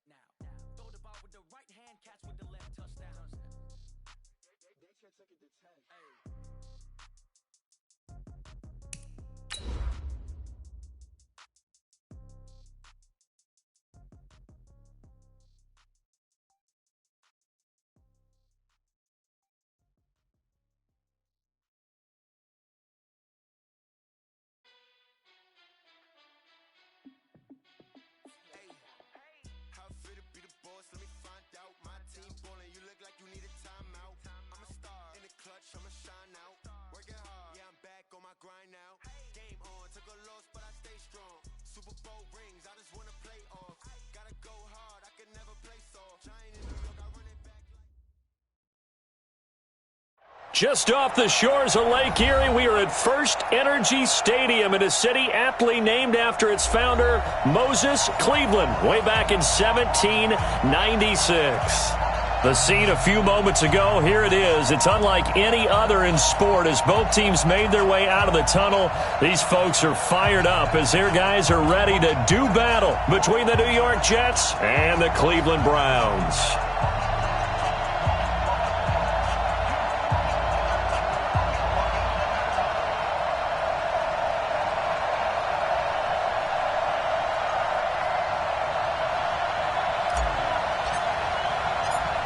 now. Throw the ball with the right hand, catch with the left, touchdown. They took it to 10. Grind now, game on, took a loss but I stay strong. Super Bowl rings, I just wanna play off. Gotta go hard, I can never play soft. Giant in New York, I run it back like... Just off the shores of Lake Erie, we are at First Energy Stadium in a city aptly named after its founder, Moses Cleveland, way back in 1796. The scene a few moments ago, here it is. It's unlike any other in sport as both teams made their way out of the tunnel. These folks are fired up as their guys are ready to do battle between the New York Jets and the Cleveland Browns.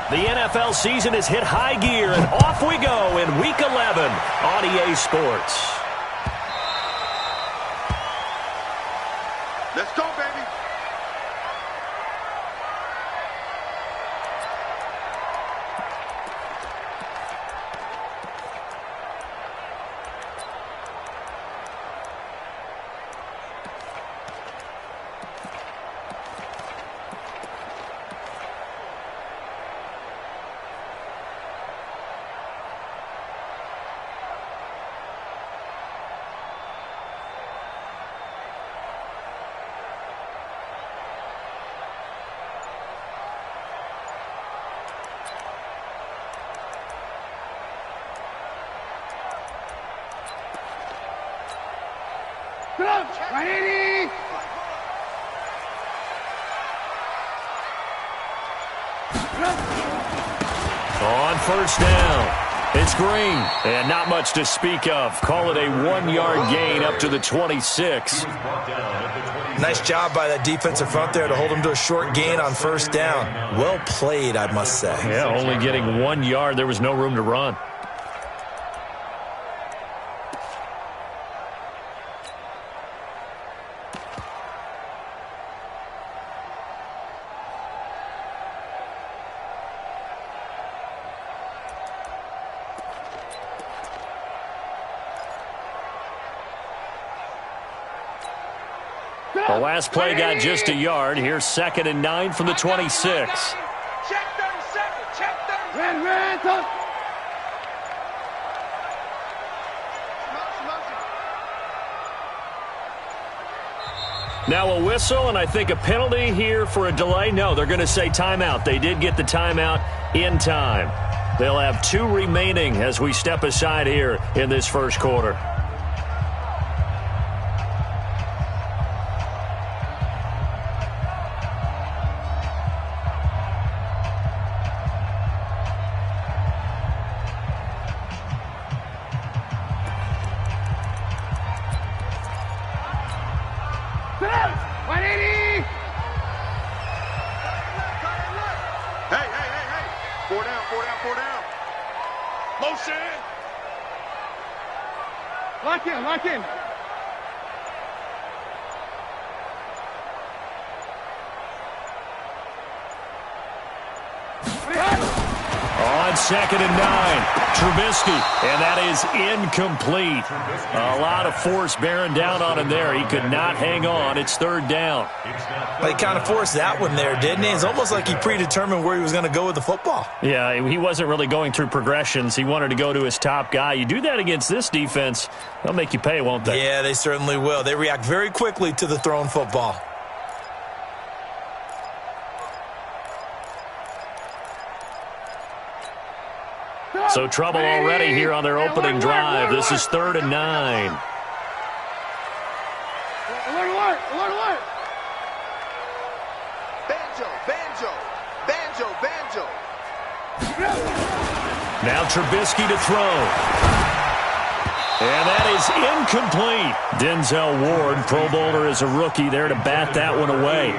The NFL season has hit high gear, and off we go in Week 11 on EA Sports. Let's go, baby. On first down, it's Green, and not much to speak of. Call it a 1-yard gain up to the 26. Nice job by that defensive front there to hold him to a short gain on first down. Well played, I must say. Yeah, only getting 1 yard. There was no room to run. The last play got just a yard. Here's 2nd and 9 from the 26. Check 30 seconds. Check 30 seconds. Now a whistle, and I think a penalty here for a delay. No, they're going to say timeout. They did get the timeout in time. They'll have 2 remaining as we step aside here in this first quarter. Lock in. On 2nd and 9, Trubisky, and that is incomplete. A lot of force bearing down on him there. He could not hang on. It's 3rd down. Well, he kind of forced that one there, didn't he? It's almost like he predetermined where he was going to go with the football. Yeah, he wasn't really going through progressions. He wanted to go to his top guy. You do that against this defense, they'll make you pay, won't they? Yeah, they certainly will. They react very quickly to the thrown football. So trouble already here on their opening drive. This is 3rd and 9. Alert. banjo, banjo, banjo. Now Trubisky to throw. And that is incomplete. Denzel Ward, Pro Bowler as a rookie, there to bat that one away.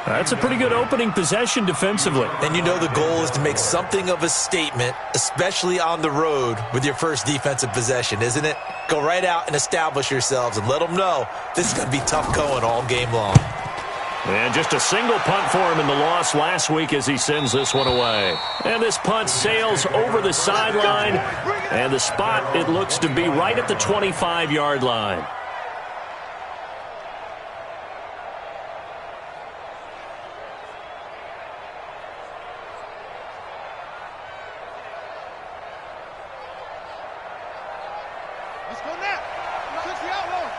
That's a pretty good opening possession defensively. And you know the goal is to make something of a statement, especially on the road with your first defensive possession, isn't it? Go right out and establish yourselves and let them know this is going to be tough going all game long. And just a single punt for him in the loss last week as he sends this one away. And this punt sails over the sideline. And the spot, it looks to be right at the 25-yard line. Let's go now. 60 outlaws.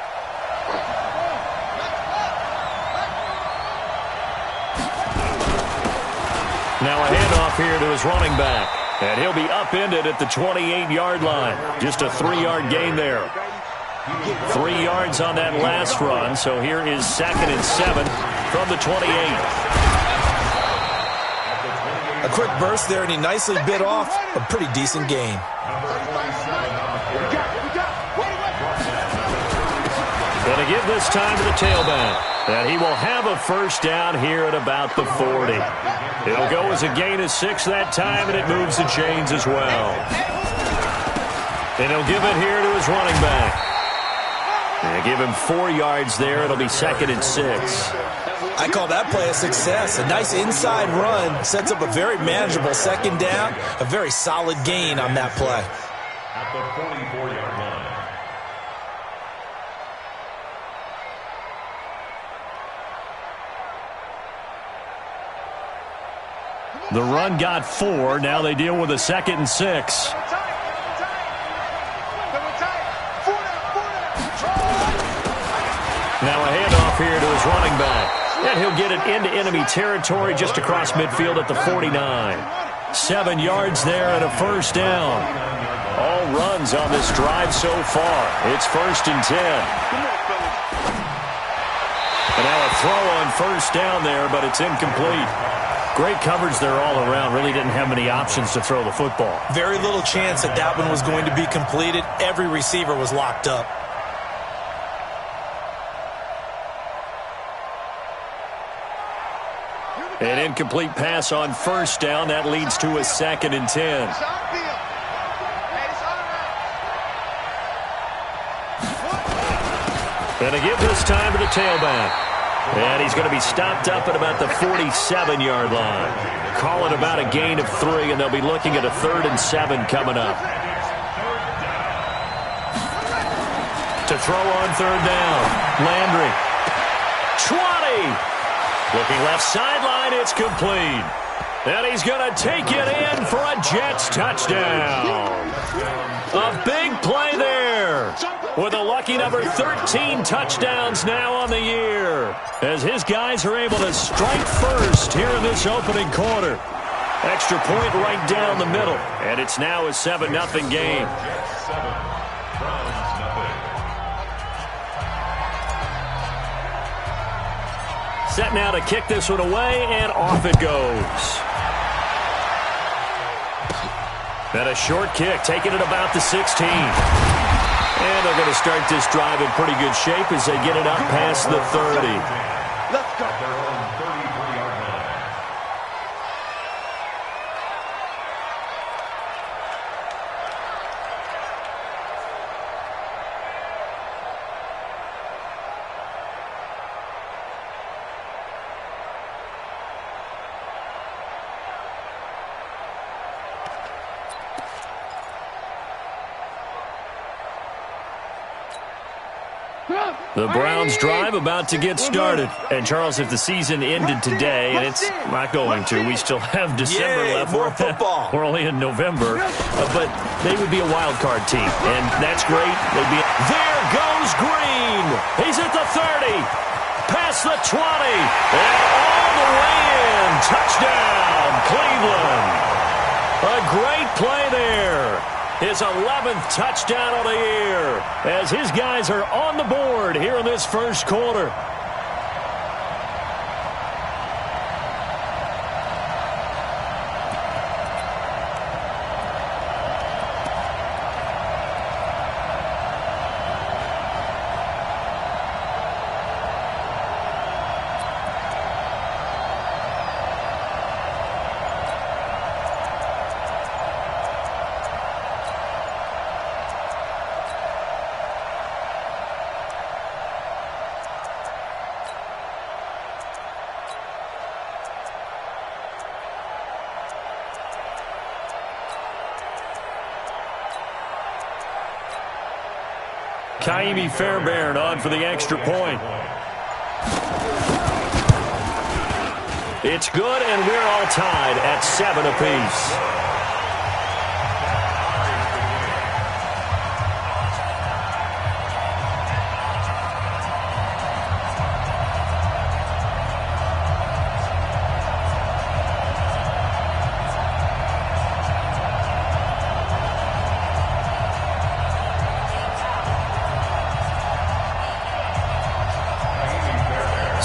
Now a handoff here to his running back. And he'll be upended at the 28-yard line. Just a 3-yard gain there. 3 yards on that last run. So here is 2nd and 7 from the 28. A quick burst there, and he nicely bit off a pretty decent gain. Going to give this time to the tailback. And he will have a first down here at about the 40. It'll go as a gain of 6 that time, and it moves the chains as well. And he'll give it here to his running back. And give him 4 yards there. It'll be 2nd and 6. I call that play a success. A nice inside run sets up a very manageable second down. A very solid gain on that play. At the 44-yard line. The run got 4. Now they deal with a 2nd and 6. Now a handoff here to his running back. And he'll get it into enemy territory just across midfield at the 49. 7 yards there and a first down. All runs on this drive so far. It's 1st and 10. And now a throw on first down there, but it's incomplete. Great coverage there all around. Really didn't have many options to throw the football. Very little chance that that one was going to be completed. Every receiver was locked up. An incomplete pass on first down. That leads to a 2nd and 10. And to give this time to the tailback. And he's going to be stopped up at about the 47-yard line. Call it about a gain of 3, and they'll be looking at a 3rd and 7 coming up. To throw on 3rd down. Landry. 20. Looking left sideline, it's complete. And he's going to take it in for a Jets touchdown. A big play there. With a lucky number 13 touchdowns now on the year. As his guys are able to strike first here in this opening quarter. Extra point right down the middle. And it's now a 7-0 game. Set now to kick this one away, and off it goes. And a short kick, taking it about the 16. And they're going to start this drive in pretty good shape as they get it up past the 30. Let's go. The Browns drive about to get started. And, Charles, if the season ended today, and it's not going to, we still have December left. More football. We're only in November. But they would be a wild card team, and that's great. They'd be. There goes Green. He's at the 30. Past the 20. And all the way in. Touchdown, Cleveland. A great play there. His 11th touchdown of the year as his guys are on the board here in this first quarter. Kaimi Fairbairn on for the extra point. It's good, and we're all tied at 7 apiece.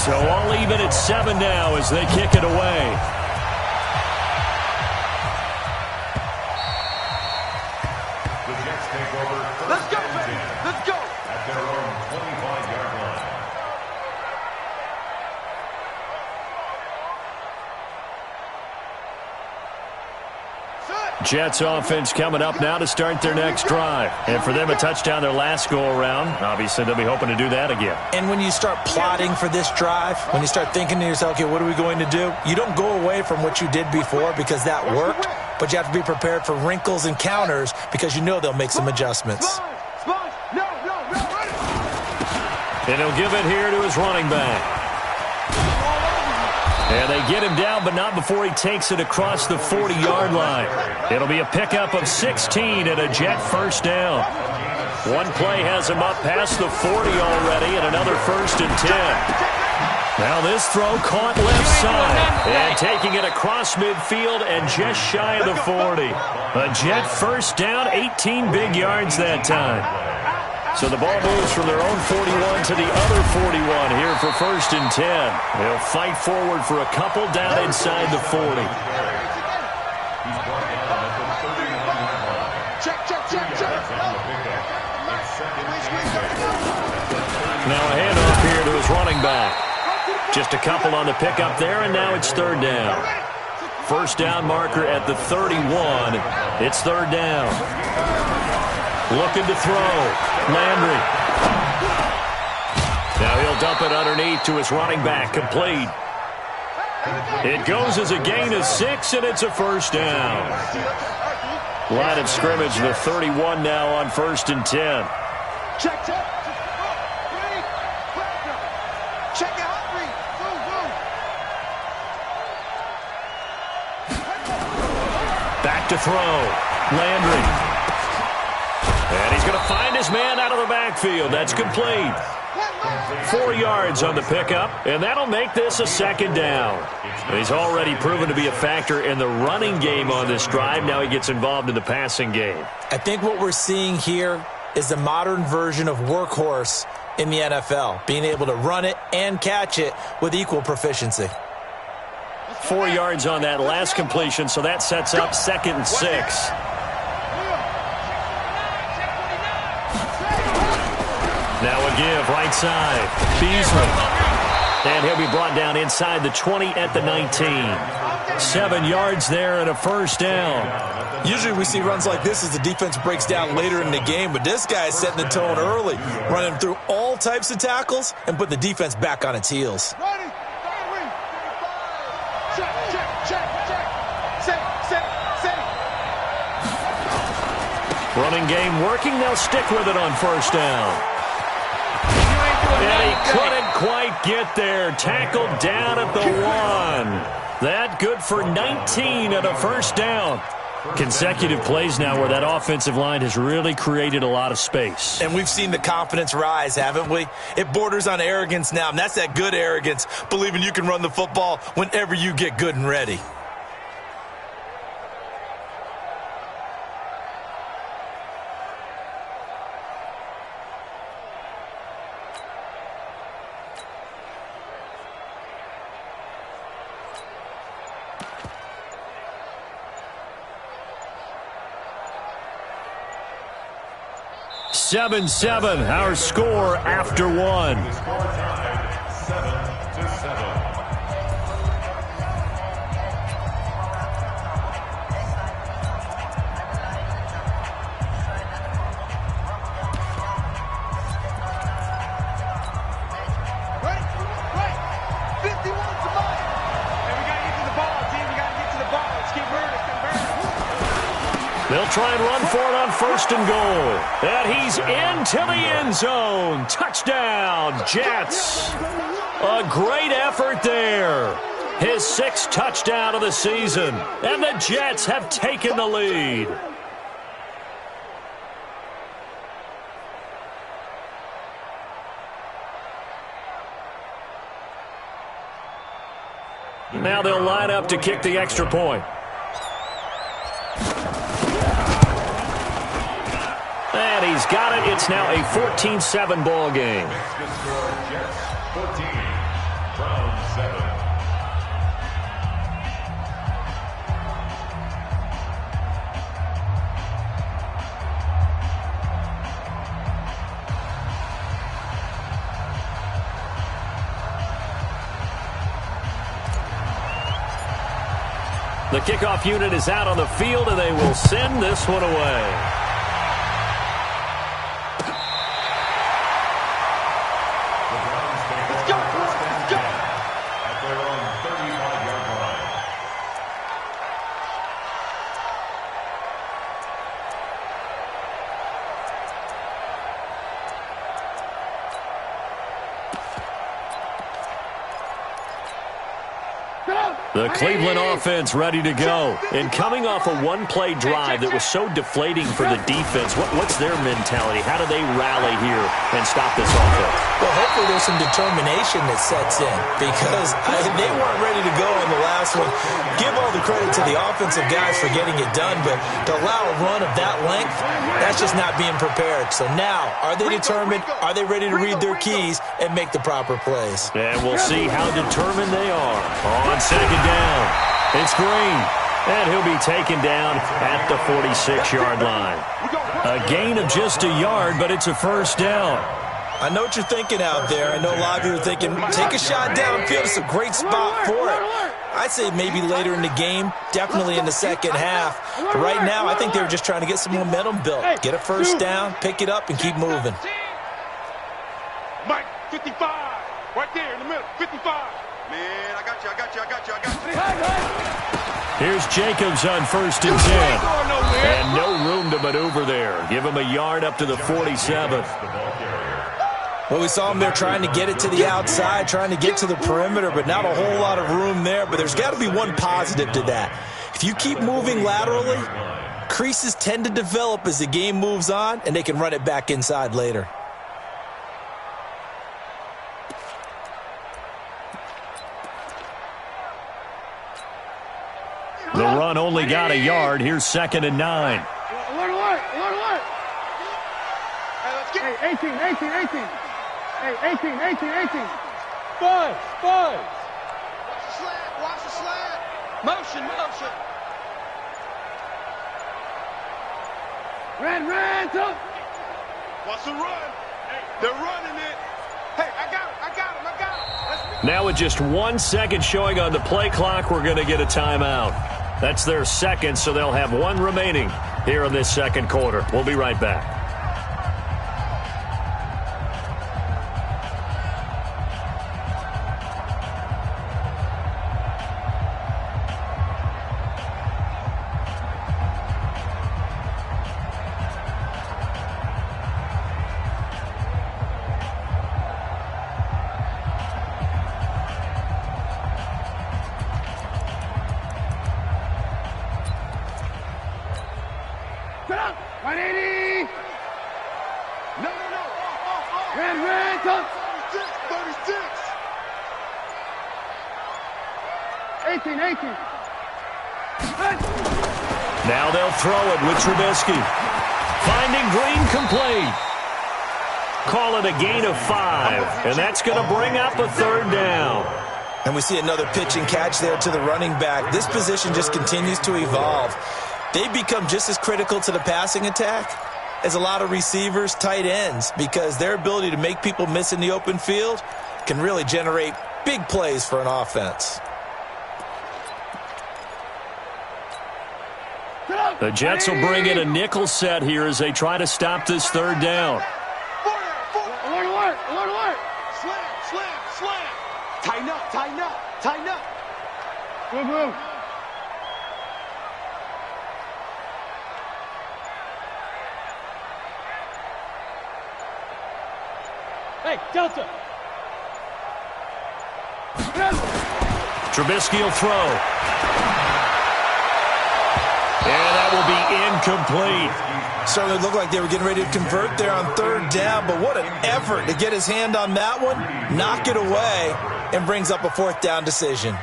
So all even at 7 now as they kick it away. The Jets take over. Let's go, baby. Let's go. At their own 25-yard line. Jets offense coming up now to start their next drive. And for them, a touchdown their last go-around. Obviously, they'll be hoping to do that again. And when you start plotting for this drive, when you start thinking to yourself, okay, what are we going to do? You don't go away from what you did before because that worked, but you have to be prepared for wrinkles and counters because you know they'll make some adjustments. And he'll give it here to his running back. And they get him down, but not before he takes it across the 40-yard line. It'll be a pickup of 16 and a Jet first down. One play has him up past the 40 already, and another 1st and 10. Now this throw caught left side, and taking it across midfield and just shy of the 40. A Jet first down, 18 big yards that time. So the ball moves from their own 41 to the other 41 here for 1st and 10. They'll fight forward for a couple down inside the 40. Now a handoff here to his running back. Just a couple on the pickup there, and now it's 3rd down. First down marker at the 31. It's 3rd down. Looking to throw. Landry. Now he'll dump it underneath to his running back. Complete. It goes as a gain of 6, and it's a 1st down. Line of scrimmage, the 31 now on 1st and 10. Check. Check it out, read. Back to throw. Landry. And he's going to find his man out of the backfield. That's complete. 4 yards on the pickup, and that'll make this a 2nd down. He's already proven to be a factor in the running game on this drive. Now he gets involved in the passing game. I think what we're seeing here is the modern version of workhorse in the NFL, being able to run it and catch it with equal proficiency. 4 yards on that last completion, so that sets up 2nd and 6. Now a give, right side. Beasley. And he'll be brought down inside the 20 at the 19. 7 yards there and a 1st down. Usually we see runs like this as the defense breaks down later in the game, but this guy is setting the tone early, running through all types of tackles and put the defense back on its heels. Running game working. They'll stick with it on 1st down. And he couldn't quite get there. Tackled down at the 1. That good for 19 at a 1st down. Consecutive plays now where that offensive line has really created a lot of space. And we've seen the confidence rise, haven't we? It borders on arrogance now, and that's that good arrogance, believing you can run the football whenever you get good and ready. Seven, our score after 1. Score time, 7-7. They'll try and run for it on first and goal. And he's into the end zone. Touchdown, Jets. A great effort there. His 6th touchdown of the season. And the Jets have taken the lead. Now they'll line up to kick the extra point. And he's got it. It's now a 14-7 ball game. Jets 14, Browns 7. The kickoff unit is out on the field, and they will send this one away. The Cleveland offense ready to go. And coming off a one-play drive that was so deflating for the defense, what's their mentality? How do they rally here and stop this offense? Well, hopefully there's some determination that sets in because they weren't ready to go on the last one. Give all the credit to the offensive guys for getting it done, but to allow a run of that length, that's just not being prepared. So now, are they determined? Are they ready to read their keys and make the proper plays? And we'll see how determined they are. On second down, it's Green, and he'll be taken down at the 46-yard line. A gain of just a yard, but it's a first down. I know what you're thinking out there. I know a lot of you are thinking, take a shot downfield. It's a great spot for it. I'd say maybe later in the game, definitely in the second half. But right now, I think they were just trying to get some momentum built. Get a first down, pick it up, and keep moving. Mike, 55. Right there in the middle, 55. Man, I got you. Here's Jacobs on first and 10. And no room to maneuver there. Give him a yard up to the 47. Well, we saw them there trying to get it to the outside, trying to get to the perimeter, but not a whole lot of room there. But there's got to be one positive to that. If you keep moving laterally, creases tend to develop as the game moves on, and they can run it back inside later. The run only got a yard. Here's second and 9. Alert. Hey, let's get 18. Hey, 18. Buzz. Watch the slant. Motion. Ran, up. What's the run? They're running it. Hey, I got him. Now with just 1 second showing on the play clock, we're going to get a timeout. That's their second, so they'll have one remaining here in this second quarter. We'll be right back. Now they'll throw it with Trubisky. Finding Green complete. Call it a gain of 5, and that's going to bring up a third down. And we see another pitch and catch there to the running back. This position just continues to evolve. They've become just as critical to the passing attack as a lot of receivers, tight ends, because their ability to make people miss in the open field can really generate big plays for an offense. The Jets will bring in a nickel set here as they try to stop this third down. Alert. Slam. Tighten up. Move. Hey, Delta. Trubisky will throw. And that will be incomplete. Certainly looked like they were getting ready to convert there on third down, but what an effort to get his hand on that one, knock it away, and brings up a fourth down decision.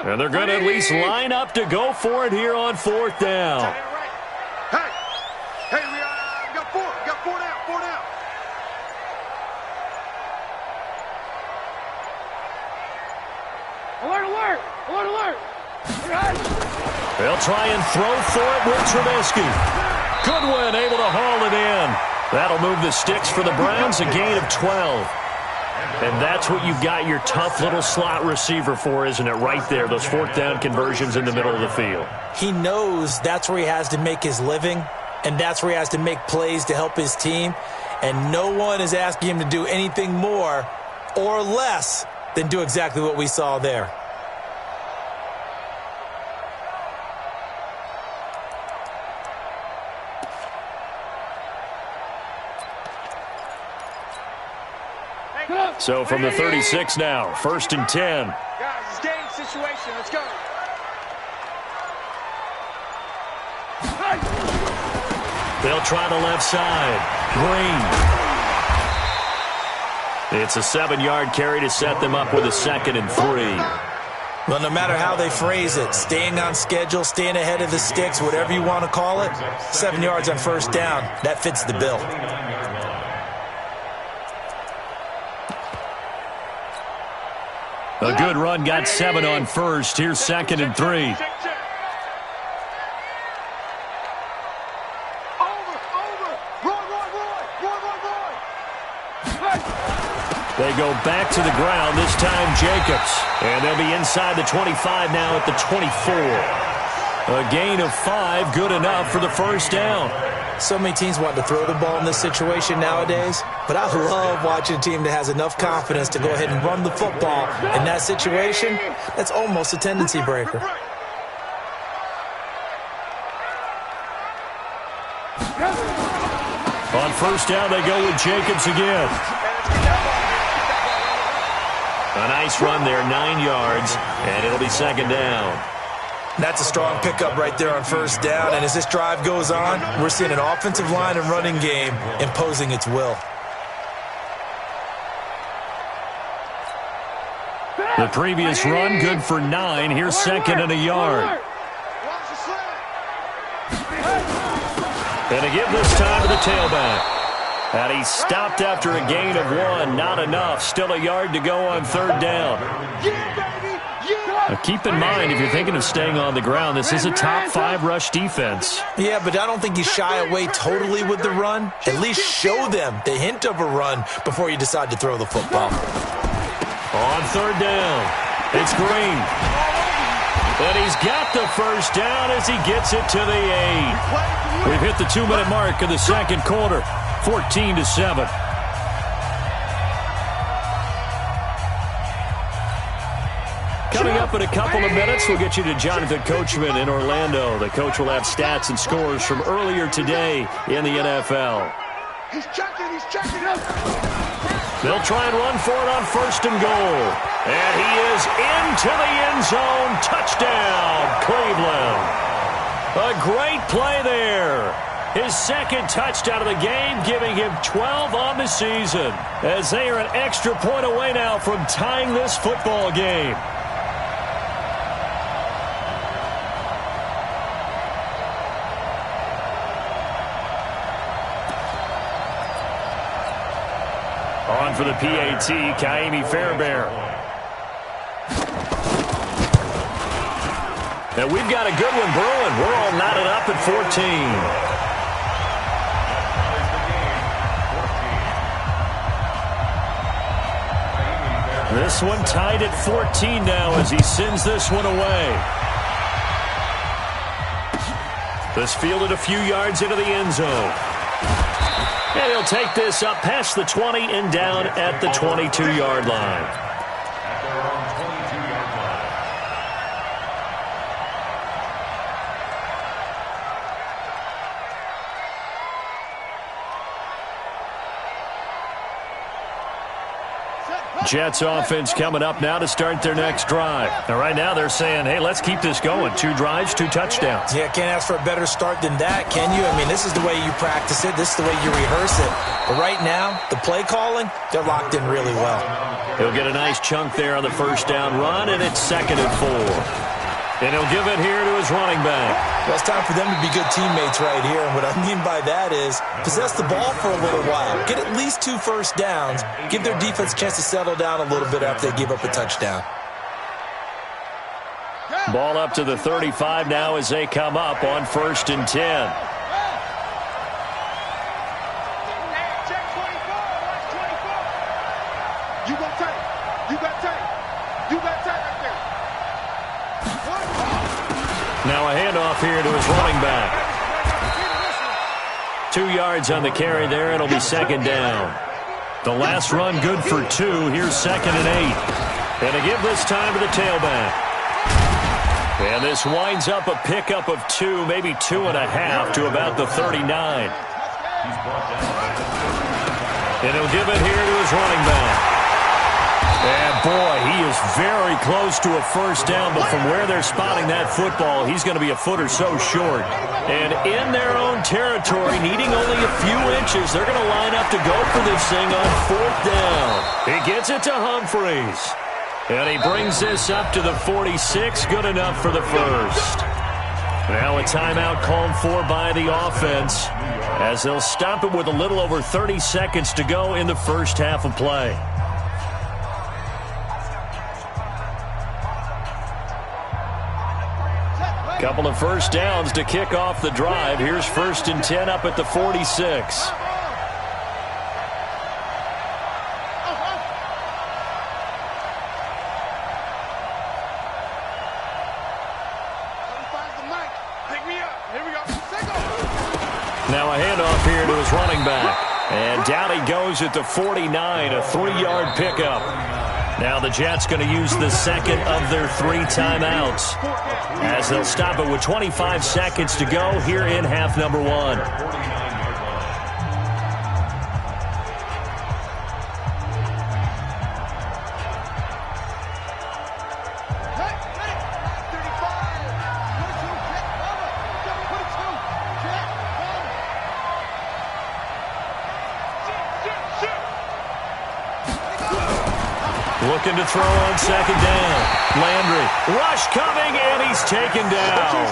And they're going to at least line up to go for it here on fourth down. Hey, we got four. We got four down. Alert. They'll try and throw for it with Trubisky. Goodwin able to haul it in. That'll move the sticks for the Browns, a gain of 12. And that's what you've got your tough little slot receiver for, isn't it? Right there, those fourth down conversions in the middle of the field. He knows that's where he has to make his living, and that's where he has to make plays to help his team. And no one is asking him to do anything more or less than do exactly what we saw there. So from the 36 now, 1st and 10. Guys, it's game situation. Let's go. They'll try the left side. Green. It's a 7-yard carry to set them up with a 2nd and 3. Well, no matter how they phrase it, staying on schedule, staying ahead of the sticks, whatever you want to call it, 7 yards on first down, that fits the bill. A good run, got 7 on first. Here's 2nd and 3. They go back to the ground, this time Jacobs. And they'll be inside the 25 now at the 24. A gain of 5, good enough for the first down. So many teams want to throw the ball in this situation nowadays, but I love watching a team that has enough confidence to go ahead and run the football. In that situation, that's almost a tendency breaker. On first down, they go with Jacobs again. A nice run there, 9 yards, and it'll be 2nd down. That's a strong pickup right there on first down, and as this drive goes on, we're seeing an offensive line and running game imposing its will. The previous run, good for 9. Here's 2nd and a yard. And a give this time to the tailback. And he stopped after a gain of 1. Not enough. Still a yard to go on 3rd down. Now keep in mind, if you're thinking of staying on the ground, this is a top 5 rush defense. Yeah, but I don't think you shy away totally with the run. At least show them the hint of a run before you decide to throw the football. On 3rd down, it's Green. And he's got the first down as he gets it to the 8. We've hit the 2-minute mark of the 2nd quarter, 14-7. Coming up in a couple of minutes, we'll get you to Jonathan Coachman in Orlando. The coach will have stats and scores from earlier today in the NFL. He's checking. They'll try and run for it on 1st and goal. And he is into the end zone. Touchdown, Cleveland. A great play there. His 2nd touchdown of the game, giving him 12 on the season. As they are an extra point away now from tying this football game. On for the PAT, Kaimi Fairbairn. Now we've got a good one brewing. We're all knotted up at 14. This one tied at 14 now as he sends this one away. This fielded a few yards into the end zone. And he'll take this up past the 20 and down at the 22-yard line. At their own 22-yard line. Jets offense coming up now to start their next drive. And right now they're saying, hey, let's keep this going. 2 drives, 2 touchdowns. Yeah, can't ask for a better start than that, can you? I mean, this is the way you practice it. This is the way you rehearse it. But right now, the play calling, they're locked in really well. He'll get a nice chunk there on the first down run, and it's 2nd and 4. And he'll give it here to his running back. Well, it's time for them to be good teammates right here. And what I mean by that is possess the ball for a little while. Get at least 2 first downs. Give their defense a chance to settle down a little bit after they give up a touchdown. Ball up to the 35 now as they come up on 1st and 10. Check 24. Watch 24. You got tight. You got tight. You got tight right there. Now a handoff here to his running back. 2 yards on the carry there. It'll be 2nd down. The last run good for 2. Here's 2nd and 8. And to give this time to the tailback. And this winds up a pickup of 2, maybe 2.5 to about the 39. And he'll give it here to his running back. And, boy, he is very close to a first down, but from where they're spotting that football, he's going to be a foot or so short. And in their own territory, needing only a few inches, they're going to line up to go for this thing on 4th down. He gets it to Humphreys. And he brings this up to the 46, good enough for the first. Now a timeout called for by the offense as they'll stop it with a little over 30 seconds to go in the first half of play. Couple of first downs to kick off the drive. Here's 1st and 10 up at the 46. Now a handoff here to his running back. And down he goes at the 49, a 3-yard pickup. Now the Jets going to use the second of their 3 timeouts as they'll stop it with 25 seconds to go here in half number 1. Looking to throw on 2nd down. Landry, rush coming, and he's taken down.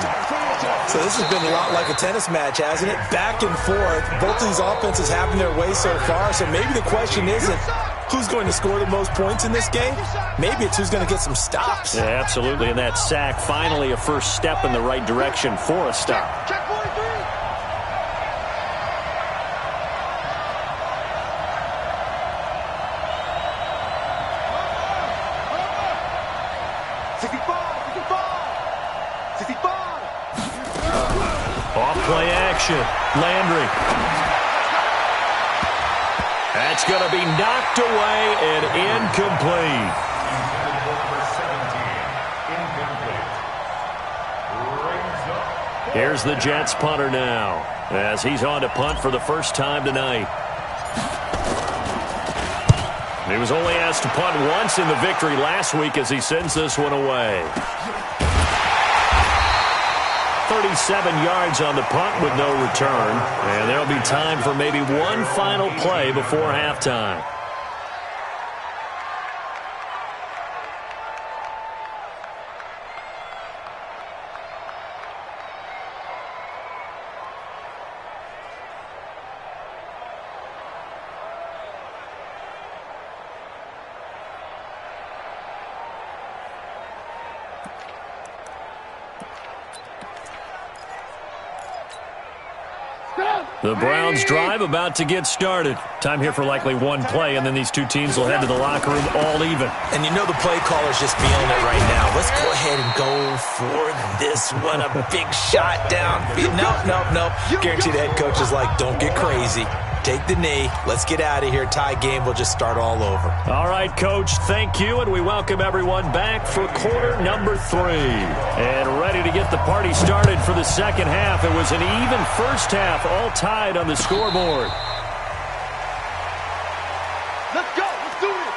So this has been a lot like a tennis match, hasn't it? Back and forth. Both of these offenses having their way so far. So maybe the question isn't who's going to score the most points in this game. Maybe it's who's going to get some stops. Yeah, absolutely. And that sack, finally a first step in the right direction for a stop. Check 43. Off-play action. Landry. That's going to be knocked away and incomplete. Here's the Jets punter now as he's on to punt for the first time tonight. He was only asked to punt once in the victory last week as he sends this one away. 37 yards on the punt with no return. And there'll be time for maybe one final play before halftime. The Browns drive about to get started. Time here for likely one play, and then these two teams will head to the locker room all even. And you know the play caller's just feeling it right now. Let's go ahead and go for this one. A big shot down. Nope. Guaranteed the head coach is like, don't get crazy. Take the knee. Let's get out of here. Tie game will just start all over. All right, Coach, thank you, and we welcome everyone back for quarter number 3. And ready to get the party started for the second half. It was an even first half, all tied on the scoreboard. Let's go. Let's do this.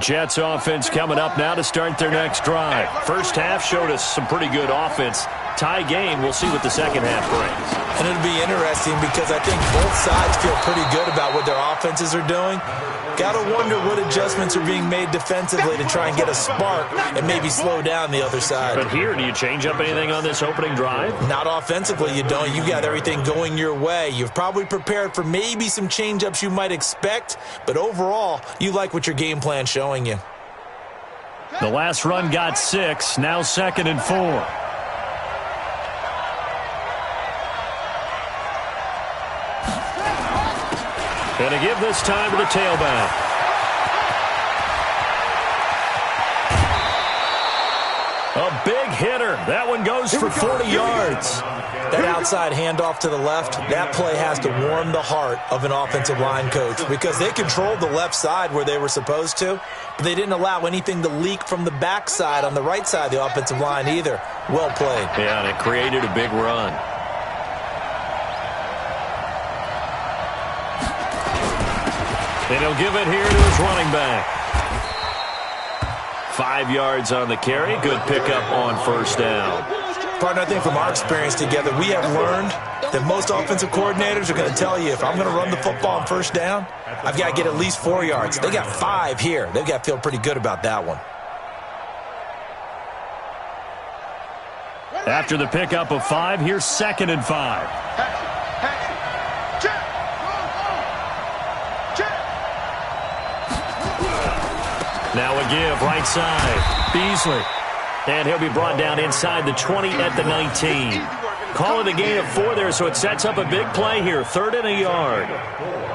Jets offense coming up now to start their next drive. First half showed us some pretty good offense. Tie game, we'll see what the second half brings. And it'll be interesting because I think both sides feel pretty good about what their offenses are doing. Got to wonder what adjustments are being made defensively to try and get a spark and maybe slow down the other side. But here, do you change up anything on this opening drive? Not offensively, you don't. You got everything going your way. You've probably prepared for maybe some change-ups you might expect, but overall, you like what your game plan's showing you. The last run got 6, now 2nd and 4. And to give this time to the tailback. A big hitter. That one goes for 40 yards. That outside handoff to the left, that play has to warm the heart of an offensive line coach because they controlled the left side where they were supposed to, but they didn't allow anything to leak from the backside on the right side of the offensive line either. Well played. Yeah, and it created a big run. And he'll give it here to his running back. 5 yards on the carry. Good pickup on first down. Partner, I think from our experience together, we have learned that most offensive coordinators are going to tell you if I'm going to run the football on first down, I've got to get at least 4 yards. They got 5 here. They've got to feel pretty good about that one. After the pickup of 5, here's 2nd and 5. Now a give, right side. Beasley. And he'll be brought down inside the 20 at the 19. Call it a gain of 4 there, so it sets up a big play here. 3rd and a yard.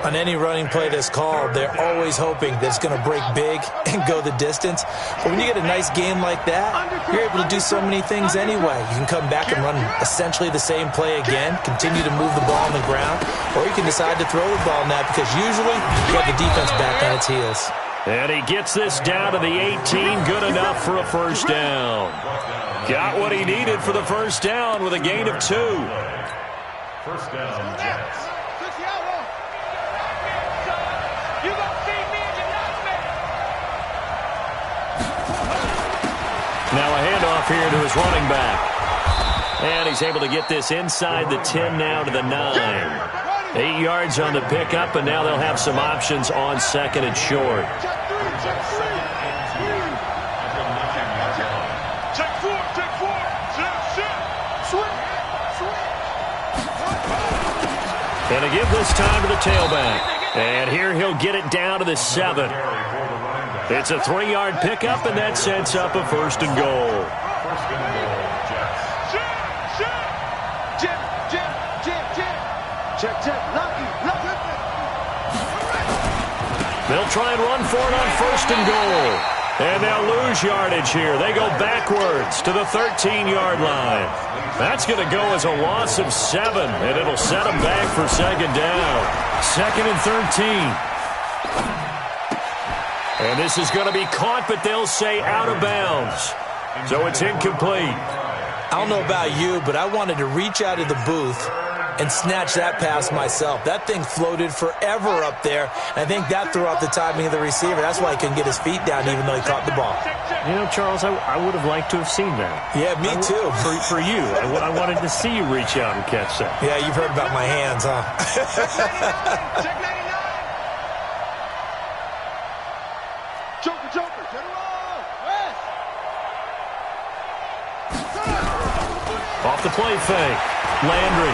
On any running play that's called, they're always hoping that it's going to break big and go the distance. But when you get a nice game like that, you're able to do so many things anyway. You can come back and run essentially the same play again, continue to move the ball on the ground, or you can decide to throw the ball now because usually you have the defense back on its heels. And he gets this down to the 18. Good enough for a first down. Got what he needed for the first down with a gain of 2. First down, Jets. Now a handoff here to his running back. And he's able to get this inside the 10 now to the 9. 8 yards on the pickup, and now they'll have some options on 2nd and short. And to give this time to the tailback. And here he'll get it down to the 7. It's a 3-yard pickup, and that sets up a 1st and goal. They'll try and run for it on 1st and goal. And they'll lose yardage here. They go backwards to the 13-yard line. That's going to go as a loss of 7, and it'll set them back for 2nd down. 2nd and 13. And this is going to be caught, but they'll say out of bounds. So it's incomplete. I don't know about you, but I wanted to reach out of the booth and snatch that pass myself. That thing floated forever up there. And I think that threw off the timing of the receiver. That's why he couldn't get his feet down even though he caught the ball. You know, Charles, I would have liked to have seen that. Yeah, me too. For you. I wanted to see you reach out and catch that. Yeah, you've heard about my hands, huh? Joker, get him off! West! Off the play fake. Landry.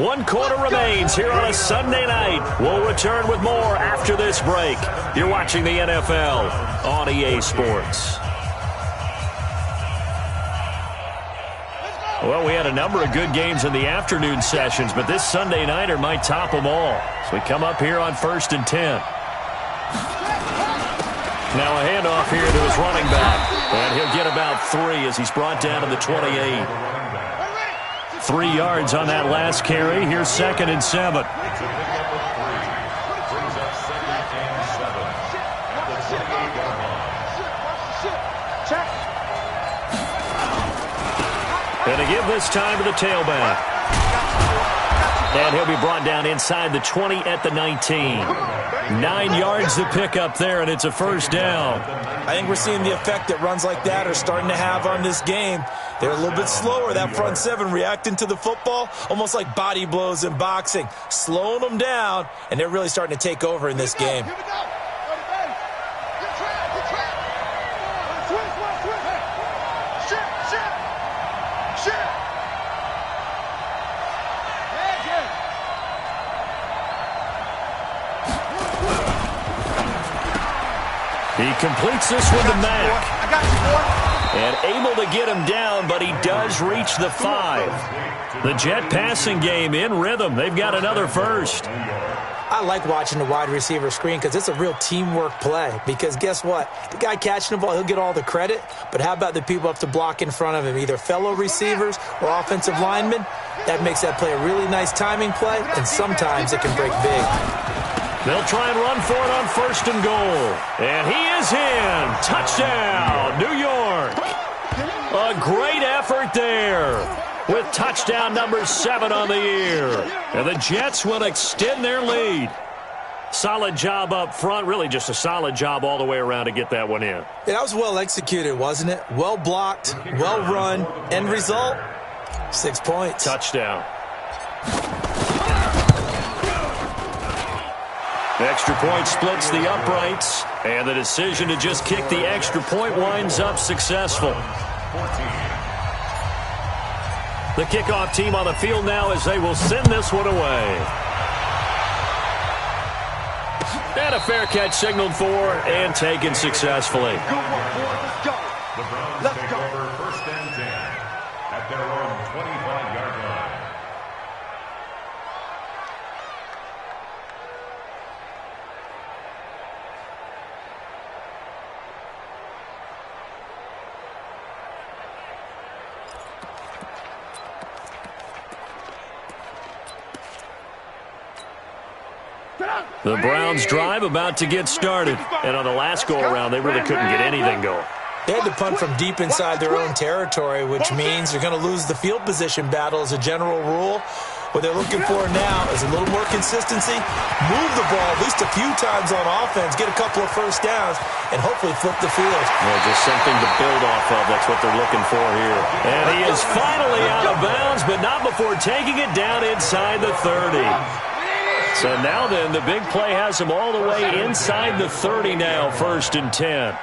1 quarter remains here on a Sunday night. We'll return with more after this break. You're watching the NFL on EA Sports. Well, we had a number of good games in the afternoon sessions, but this Sunday nighter might top them all. So we come up here on 1st and 10. Now a handoff here to his running back. And he'll get about 3 as he's brought down to the 28. 3 yards on that last carry. Here's 2nd and 7. And to give this time to the tailback. And he'll be brought down inside the 20 at the 19. 9 yards to pick up there, and it's a first down. I think we're seeing the effect that runs like that are starting to have on this game. They're a little bit slower, that front 7 reacting to the football, almost like body blows in boxing, slowing them down, and they're really starting to take over in this game. He completes this with the Mac. And able to get him down, but he does reach the 5. The Jet passing game in rhythm. They've got another first. I like watching the wide receiver screen because it's a real teamwork play. Because guess what? The guy catching the ball, he'll get all the credit. But how about the people up to block in front of him, either fellow receivers or offensive linemen? That makes that play a really nice timing play, and sometimes it can break big. They'll try and run for it on 1st and goal. And he is in. Touchdown, New York. A great effort there with touchdown number 7 on the year. And the Jets will extend their lead. Solid job up front. Really just a solid job all the way around to get that one in. Yeah, that was well executed, wasn't it? Well blocked, well run. End result, 6 points. Touchdown. Extra point splits the uprights, and the decision to just kick the extra point winds up successful. The kickoff team on the field now as they will send this one away. And a fair catch signaled for and taken successfully. The Browns take over 1st and 10 at their own 25-yard line. The Browns drive about to get started. And on the last go-around, they really couldn't get anything going. They had to punt from deep inside their own territory, which means they're going to lose the field position battle as a general rule. What they're looking for now is a little more consistency, move the ball at least a few times on offense, get a couple of first downs, and hopefully flip the field. Well, just something to build off of. That's what they're looking for here. And he is finally out of bounds, but not before taking it down inside the 30. So now then, the big play has him all the way inside the 30 now, 1st and 10.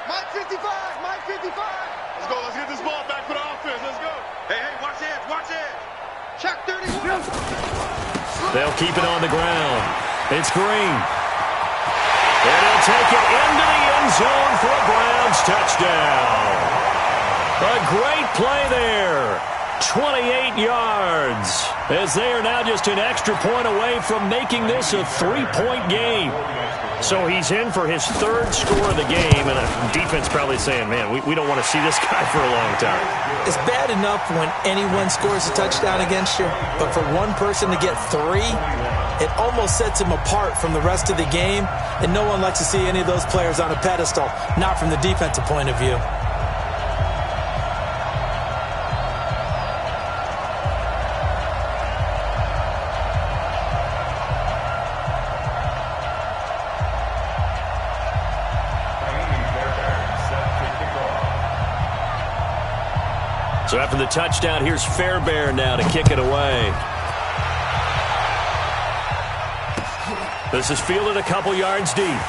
Mike 55, Mike 55. Let's go. Let's get this ball back for the offense. Let's go. Hey, watch it, watch it. Check 31. They'll keep it on the ground. It's Green. And he'll take it into the end zone for a Browns touchdown. A great play there. 28 yards. As they are now just an extra point away from making this a 3-point game. So he's in for his 3rd score of the game, and the defense probably saying, man, we don't want to see this guy for a long time. It's bad enough when anyone scores a touchdown against you, but for one person to get 3, it almost sets him apart from the rest of the game, and no one likes to see any of those players on a pedestal, not from the defensive point of view. So after the touchdown, here's Fairbairn now to kick it away. This is fielded a couple yards deep.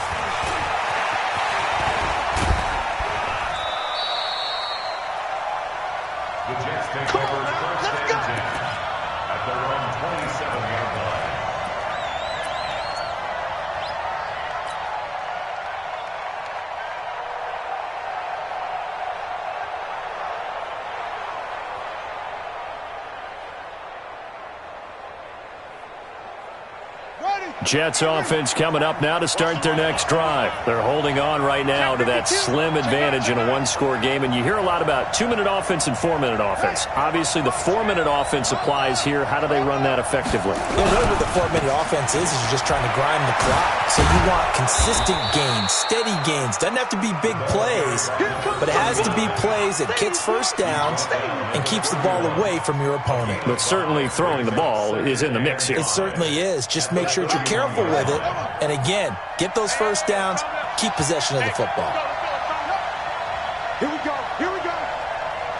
Jets offense coming up now to start their next drive. They're holding on right now to that slim advantage in a one-score game, and you hear a lot about 2-minute offense and 4-minute offense. Obviously, the 4-minute offense applies here. How do they run that effectively? Really what the 4-minute offense is you're just trying to grind the clock. So you want consistent gains, steady gains. Doesn't have to be big plays, but it has to be plays that gets first downs and keeps the ball away from your opponent. But certainly throwing the ball is in the mix here. It certainly is. Just make sure that you're careful with it. And again, get those first downs, keep possession of the football. Here we go. Here we go.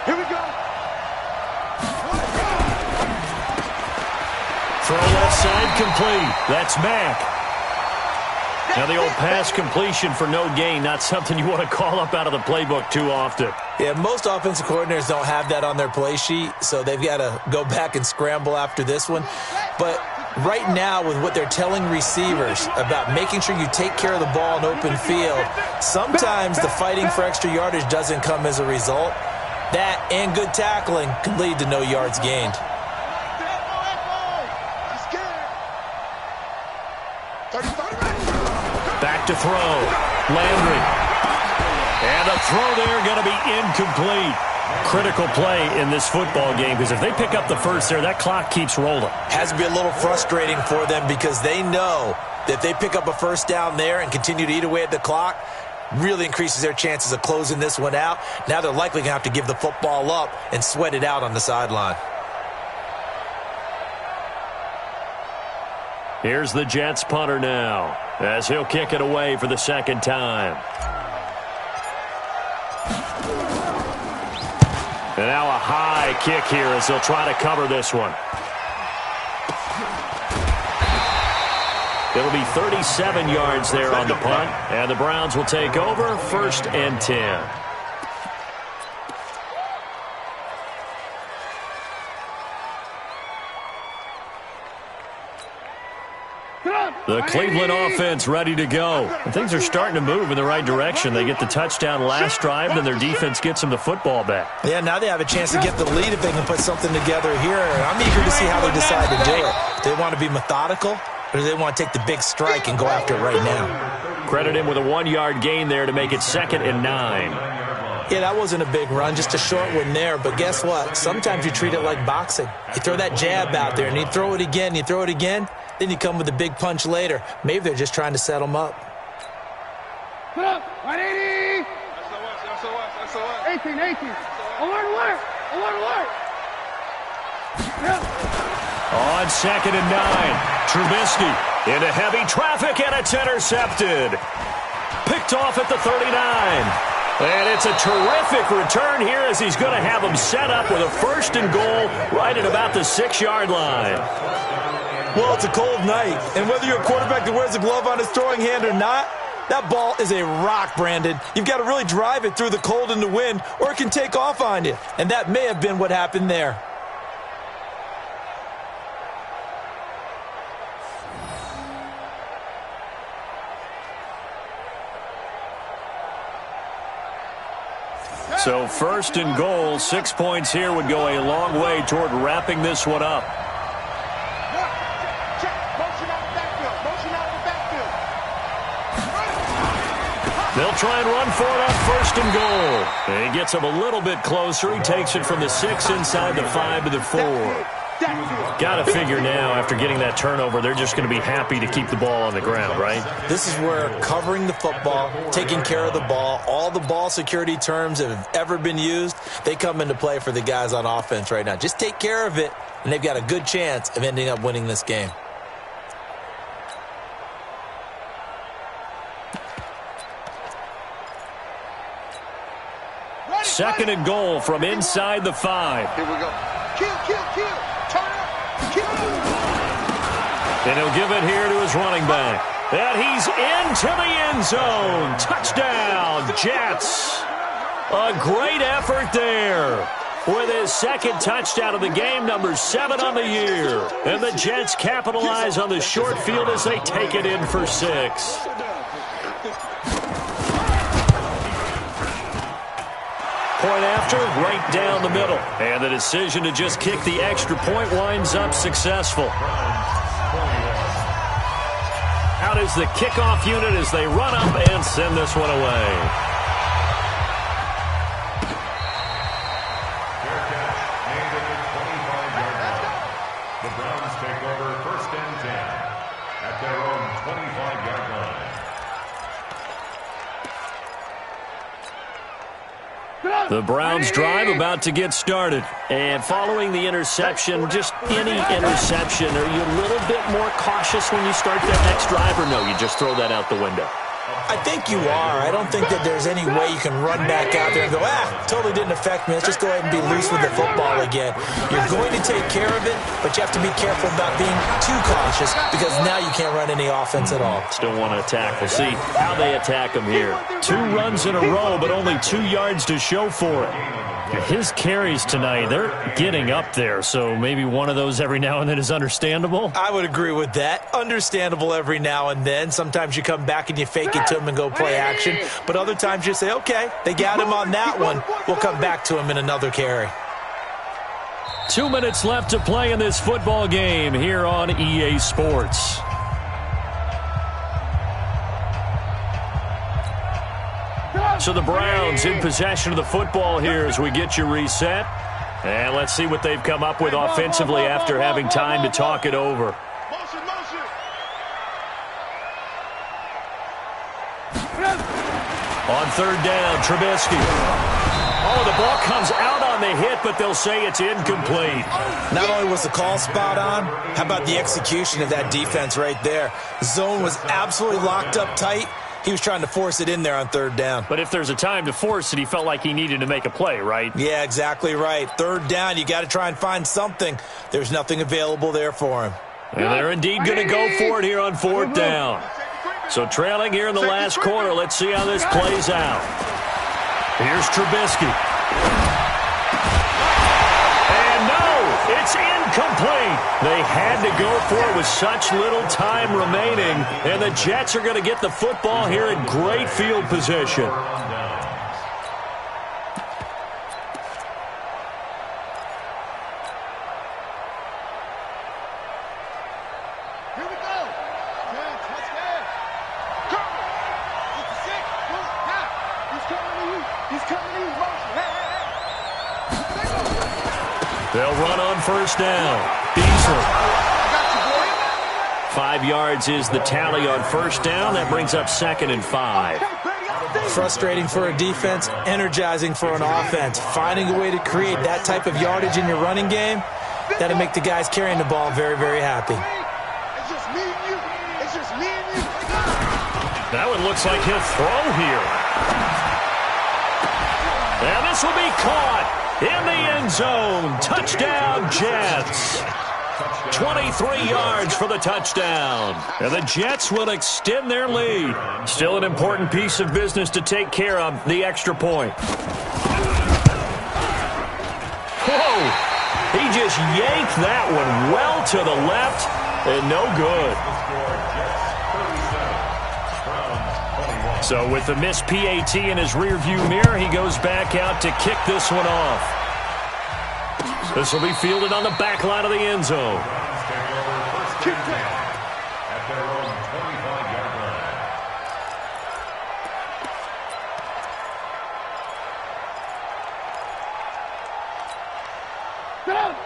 Here we go. Throw left side complete. That's Mack. Now the old pass completion for no gain, not something you want to call up out of the playbook too often. Yeah, most offensive coordinators don't have that on their play sheet, so they've got to go back and scramble after this one. But right now, with what they're telling receivers about making sure you take care of the ball in open field, sometimes the fighting for extra yardage doesn't come as a result. That and good tackling can lead to no yards gained. Back to throw. Landry. And a throw there going to be incomplete. Critical play in this football game because if they pick up the first there, that clock keeps rolling. Has to be a little frustrating for them because they know that if they pick up a first down there and continue to eat away at the clock, really increases their chances of closing this one out. Now they're likely going to have to give the football up and sweat it out on the sideline. Here's the Jets punter now as he'll kick it away for the second time. And now a high kick here as they'll try to cover this one. It'll be 37 yards there on the punt, and the Browns will take over 1st and 10. The Cleveland offense ready to go. And things are starting to move in the right direction. They get the touchdown last drive, then their defense gets them the football back. Yeah, now they have a chance to get the lead if they can put something together here. I'm eager to see how they decide to do it. Do they want to be methodical, or do they want to take the big strike and go after it right now? Credit him with a 1-yard gain there to make it 2nd and 9. Yeah, that wasn't a big run, just a short one there. But guess what? Sometimes you treat it like boxing. You throw that jab out there, and you throw it again, you throw it again. Then you come with a big punch later. Maybe they're just trying to set them up. Put up. 180. SOS. 18. Alert. On 2nd and 9. Trubisky into heavy traffic, and it's intercepted. Picked off at the 39. And it's a terrific return here as he's going to have them set up with a 1st and goal right at about the 6-yard line. Well, it's a cold night, and whether you're a quarterback that wears a glove on his throwing hand or not, that ball is a rock, Brandon. You've got to really drive it through the cold and the wind, or it can take off on you. And that may have been what happened there. So 1st and goal, 6 points here would go a long way toward wrapping this one up. They'll try and run for it on 1st and goal. And he gets him a little bit closer. He takes it from the 6 inside the 5 to the 4. Got to figure now, after getting that turnover, they're just going to be happy to keep the ball on the ground, right? This is where covering the football, taking care of the ball, all the ball security terms that have ever been used, they come into play for the guys on offense right now. Just take care of it, and they've got a good chance of ending up winning this game. Second and goal from inside the 5. Here we go. Kill. Turn up. Kill. And he'll give it here to his running back. And he's into the end zone. Touchdown, Jets. A great effort there. With his 2nd touchdown of the game, number 7 on the year. And the Jets capitalize on the short field as they take it in for 6. Point after, right down the middle. And the decision to just kick the extra point winds up successful. Out is the kickoff unit as they run up and send this one away. Fair catch, made at the 25-yard line. The Browns take over 1st and 10 at their own 25-yard line. The Browns drive about to get started. And following the interception, just any interception, are you a little bit more cautious when you start that next drive, or no, you just throw that out the window? I think you are. I don't think that there's any way you can run back out there and go, totally didn't affect me. Let's just go ahead and be loose with the football again. You're going to take care of it, but you have to be careful about being too cautious because now you can't run any offense at all. Still want to attack. We'll see how they attack him here. 2 runs in a row, but only 2 yards to show for it. His carries tonight, they're getting up there, so maybe one of those every now and then is understandable. I would agree with that. Understandable every now and then. Sometimes you come back and you fake it to him and go play action, but other times you say, okay, they got him on that one. We'll come back to him in another carry. 2 minutes left to play in this football game here on EA Sports. So the Browns in possession of the football here as we get you reset. And let's see what they've come up with offensively after having time to talk it over. Motion, motion. On 3rd down, Trubisky. Oh, the ball comes out on the hit, but they'll say it's incomplete. Not only was the call spot on, how about the execution of that defense right there? The zone was absolutely locked up tight. He was trying to force it in there on 3rd down. But if there's a time to force it, he felt like he needed to make a play, right? Yeah, exactly right. 3rd down, you got to try and find something. There's nothing available there for him. And they're indeed going to go for it here on 4th down. So trailing here in the last quarter, let's see how this plays out. Here's Trubisky. And no, it's incomplete. They had to go for it with such little time remaining, and the Jets are going to get the football here in great field position. Here we go. Jets, let's go. Go. 56. Now. He's coming to you. He's coming to you. Motion. Hey. They'll run on 1st down. Beasley. 5 yards is the tally on 1st down. That brings up 2nd and 5. Frustrating for a defense, energizing for an offense. Finding a way to create that type of yardage in your running game, that'll make the guys carrying the ball very, very happy. It's just me and you. It's just me and you. That one looks like he'll throw here. And this will be caught in the end zone. Touchdown, Jets. 23 yards for the touchdown. And the Jets will extend their lead. Still an important piece of business to take care of, the extra point. Whoa! He just yanked that one well to the left, and no good. So with the missed PAT in his rearview mirror, he goes back out to kick this one off. This will be fielded on the back line of the end zone. Kick at their own 25-yard line.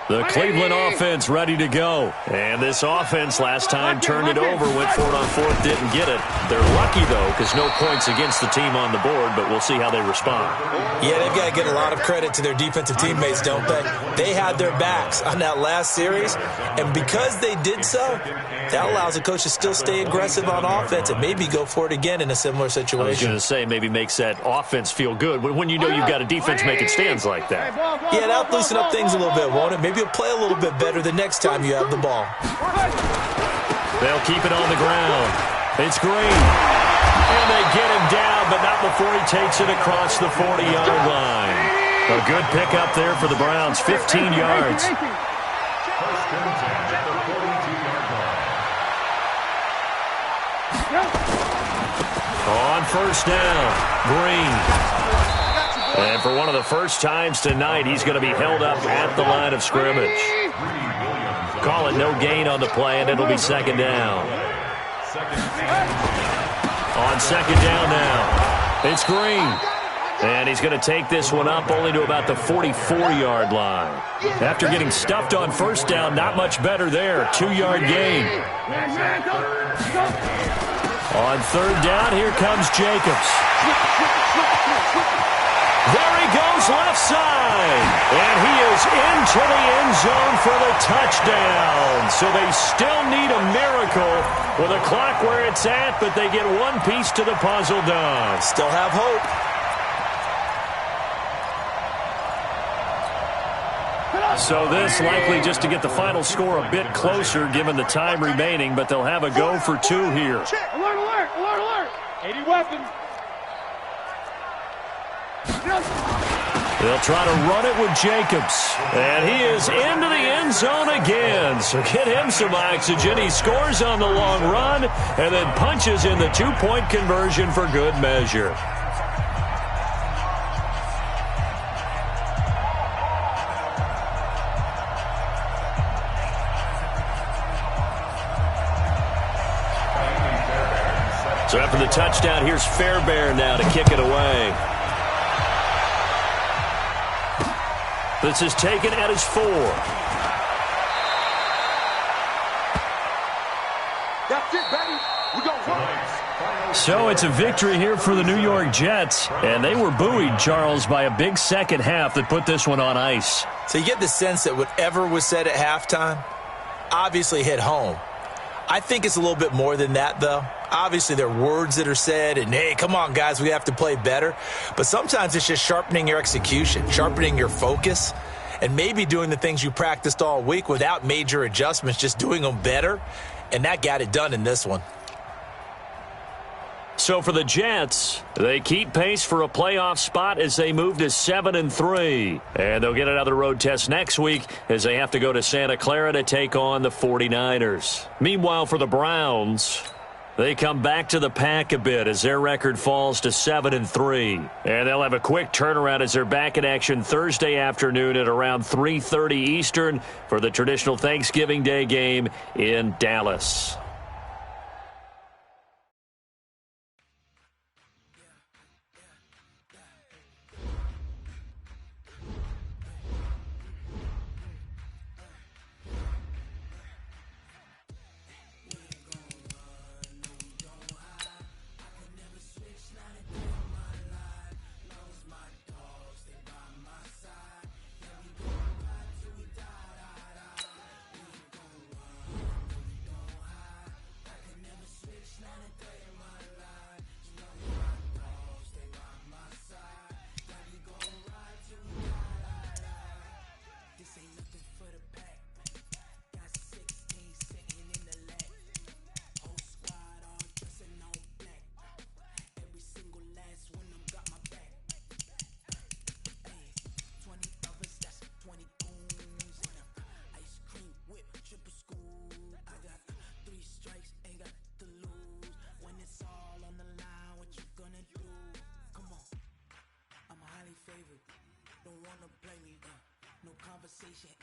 The Cleveland offense ready to go. And this offense last time turned it over, went for it on 4th, didn't get it. They're lucky, though, because no points against the team on the board, but we'll see how they respond. Yeah, they've got to get a lot of credit to their defensive teammates, don't they? They had their backs on that last series, and because they did so, that allows the coach to still stay aggressive on offense and maybe go for it again in a similar situation. I was going to say, maybe makes that offense feel good when you know you've got a defense making stands like that. Yeah, that'll loosen up things a little bit, won't it? Maybe you'll play a little bit better the next time you have the ball. They'll keep it on the ground. It's Green. And they get him down, but not before he takes it across the 40-yard line. A good pickup there for the Browns, 15 yards. First and 10 at the 42-yard line. On 1st down, Green. And for one of the first times tonight, he's going to be held up at the line of scrimmage. Call it no gain on the play, and it'll be 2nd down. On second down now, it's Green. And he's going to take this one up only to about the 44-yard line. After getting stuffed on first down, not much better there. 2-yard gain. On third down, here comes Jacobs. There he goes left side. And he is into the end zone for the touchdown. So they still need a miracle with a clock where it's at, but they get one piece to the puzzle done. Still have hope. So this likely just to get the final score a bit closer given the time remaining, but they'll have a go for two here. Alert, alert, alert, alert. 80 weapons. They'll try to run it with Jacobs. And he is into the end zone again. So get him some oxygen. He scores on the long run and then punches in the two-point conversion for good measure. So after the touchdown, here's Fairbairn now to kick it away. This is taken at his 4. That's it, baby. We gonna work. So it's a victory here for the New York Jets. And they were buoyed, Charles, by a big second half that put this one on ice. So you get the sense that whatever was said at halftime obviously hit home. I think it's a little bit more than that, though. Obviously, there are words that are said, and, hey, come on, guys, we have to play better. But sometimes it's just sharpening your execution, sharpening your focus, and maybe doing the things you practiced all week without major adjustments, just doing them better. And that got it done in this one. So for the Jets, they keep pace for a playoff spot as they move to 7-3. And they'll get another road test next week as they have to go to Santa Clara to take on the 49ers. Meanwhile, for the Browns, they come back to the pack a bit as their record falls to 7-3. And they'll have a quick turnaround as they're back in action Thursday afternoon at around 3:30 Eastern for the traditional Thanksgiving Day game in Dallas.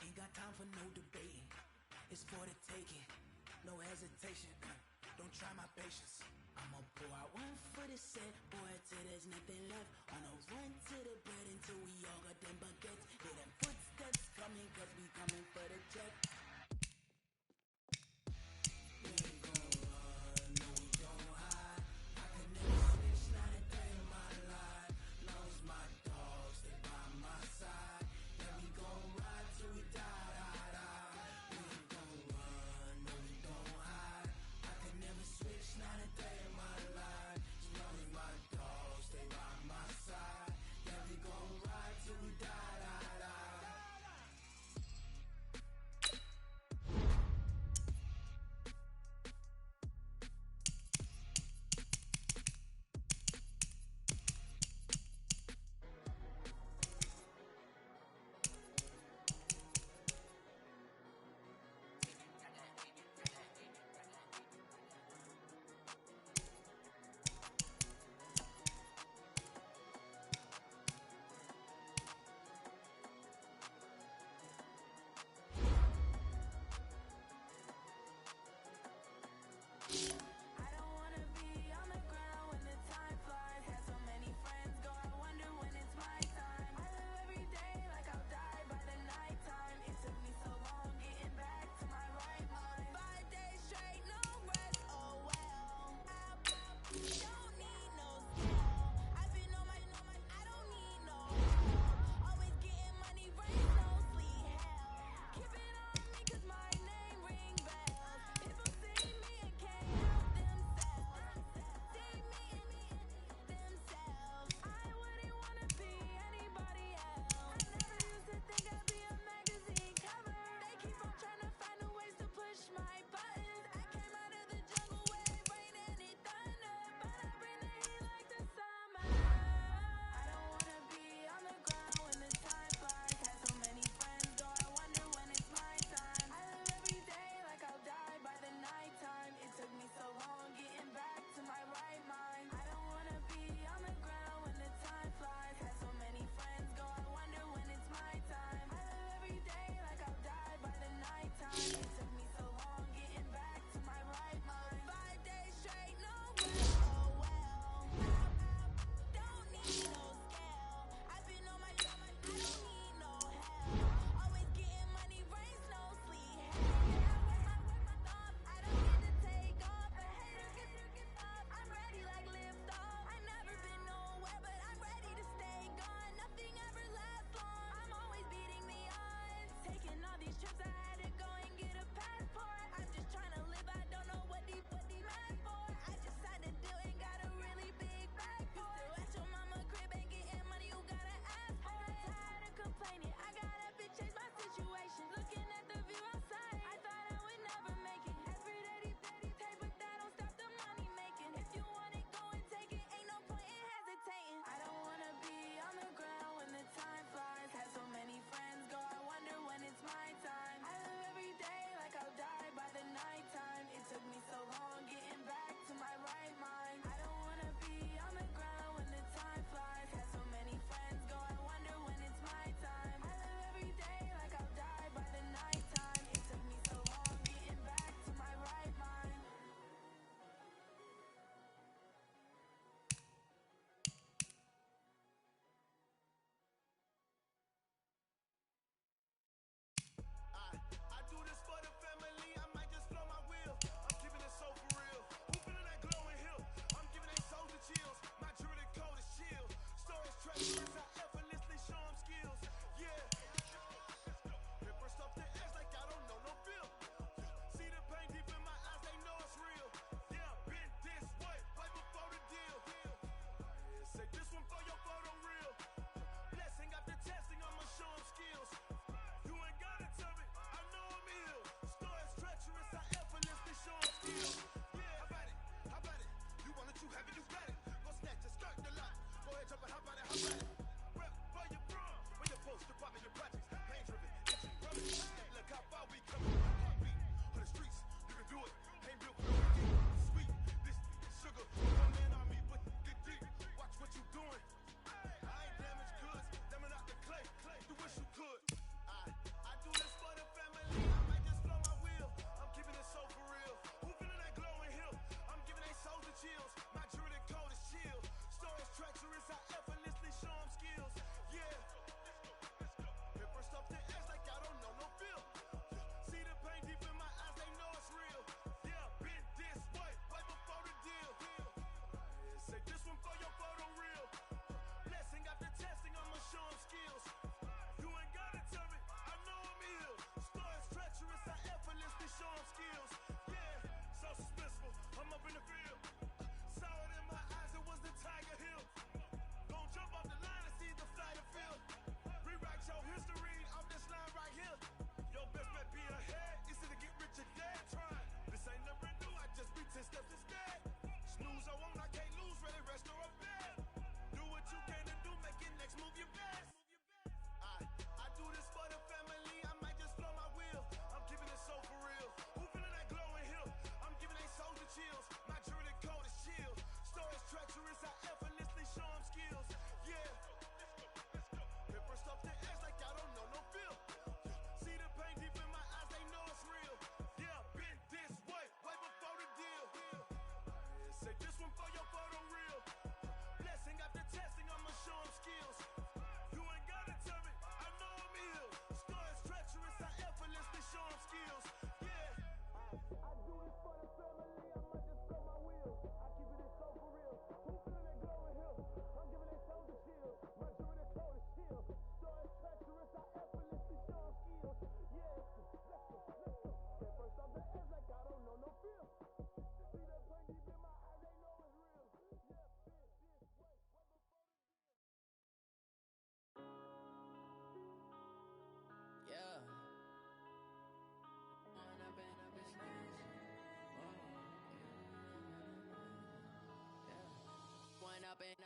Ain't got time for no debating. It's for the taking. No hesitation. Don't try my patience. I'ma pour out one for the set, boy, till there's nothing left. On a run to the bread until we all got them baguettes. Hear them footsteps coming, cause we coming for the jet. We ain't gon' run, no we don't hide. I can never switch, not a day in my life. Long as my dogs, they by my side. Yeah, we gon' ride till we die.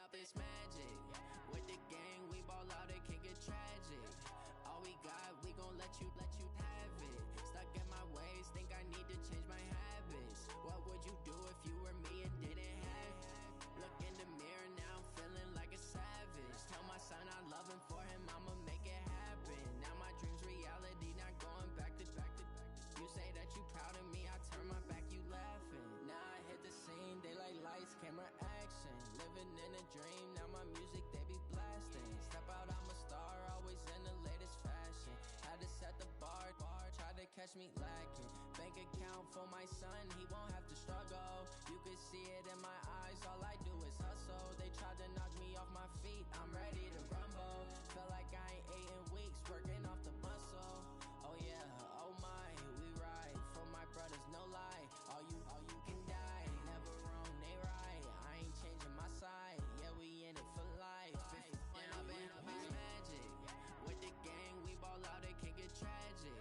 up, it's magic. With the gang, we ball out, it can get tragic. All we got, we gon' let you have it. Stuck in my ways, think I need to change my habits. What would you do if you were me and didn't have it? Look in the mirror, now I'm feeling like a savage. Tell my son I love him, for him I'ma make it happen. Now my dream's reality, not going back to back. You say that you proud of me, I turn my back, you laughing. Now I hit the scene, daylight lights, camera action. Living in a dream, now my music they be blasting. Step out, I'm a star, always in the latest fashion. Had to set the bar, try to catch me lacking. Bank account for my son, he won't have to struggle. You can see it in my eyes, all I do is hustle. They tried to knock me off my feet, I'm ready to rumble. Felt like I ain't ate in weeks, working off the muscle. Oh yeah, oh my, we ride for my brothers, no lie. All you can die, never wrong, they right. I ain't changing my side, yeah, we in it for life. When up in it's magic. With the gang, we ball out, it can get tragic.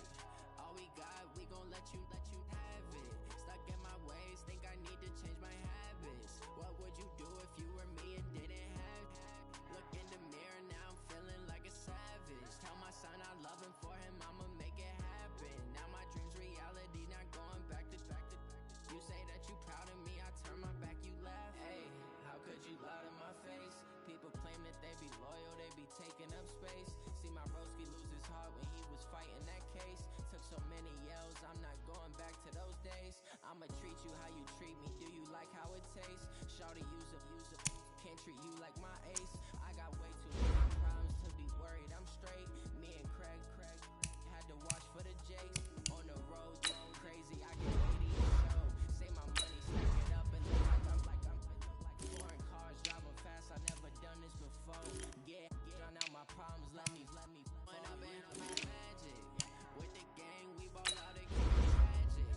All we got, we gon' let you have it. Stuck in my ways, think I need to change my habits. What would you do if you were me and didn't have it? Look in the mirror, now I'm feeling like a savage. Tell my son I love him, for him I'ma make it happen. Now my dream's reality, not going back to back. You say that you proud of me, I turn my back, you laugh. Hey, how could you lie to my face? People claim that they be loyal, they be taking up space. See my broski lose his heart when he was fighting that case. Took so many yells, I'm not going back to those days. I'ma treat you how you treat me, do you like how it tastes? Shawty use up, can't treat you like my ace. I got way too many problems to be worried, I'm straight. Me and Craig had to watch for the Jakes. On the road, crazy, I get 80 a show. Say my money, stack it up and look like I'm foreign cars, driving fast, I never done this before. Yeah, drown out my problems, let me When up in magic. With the gang, we ball out, it can be tragic.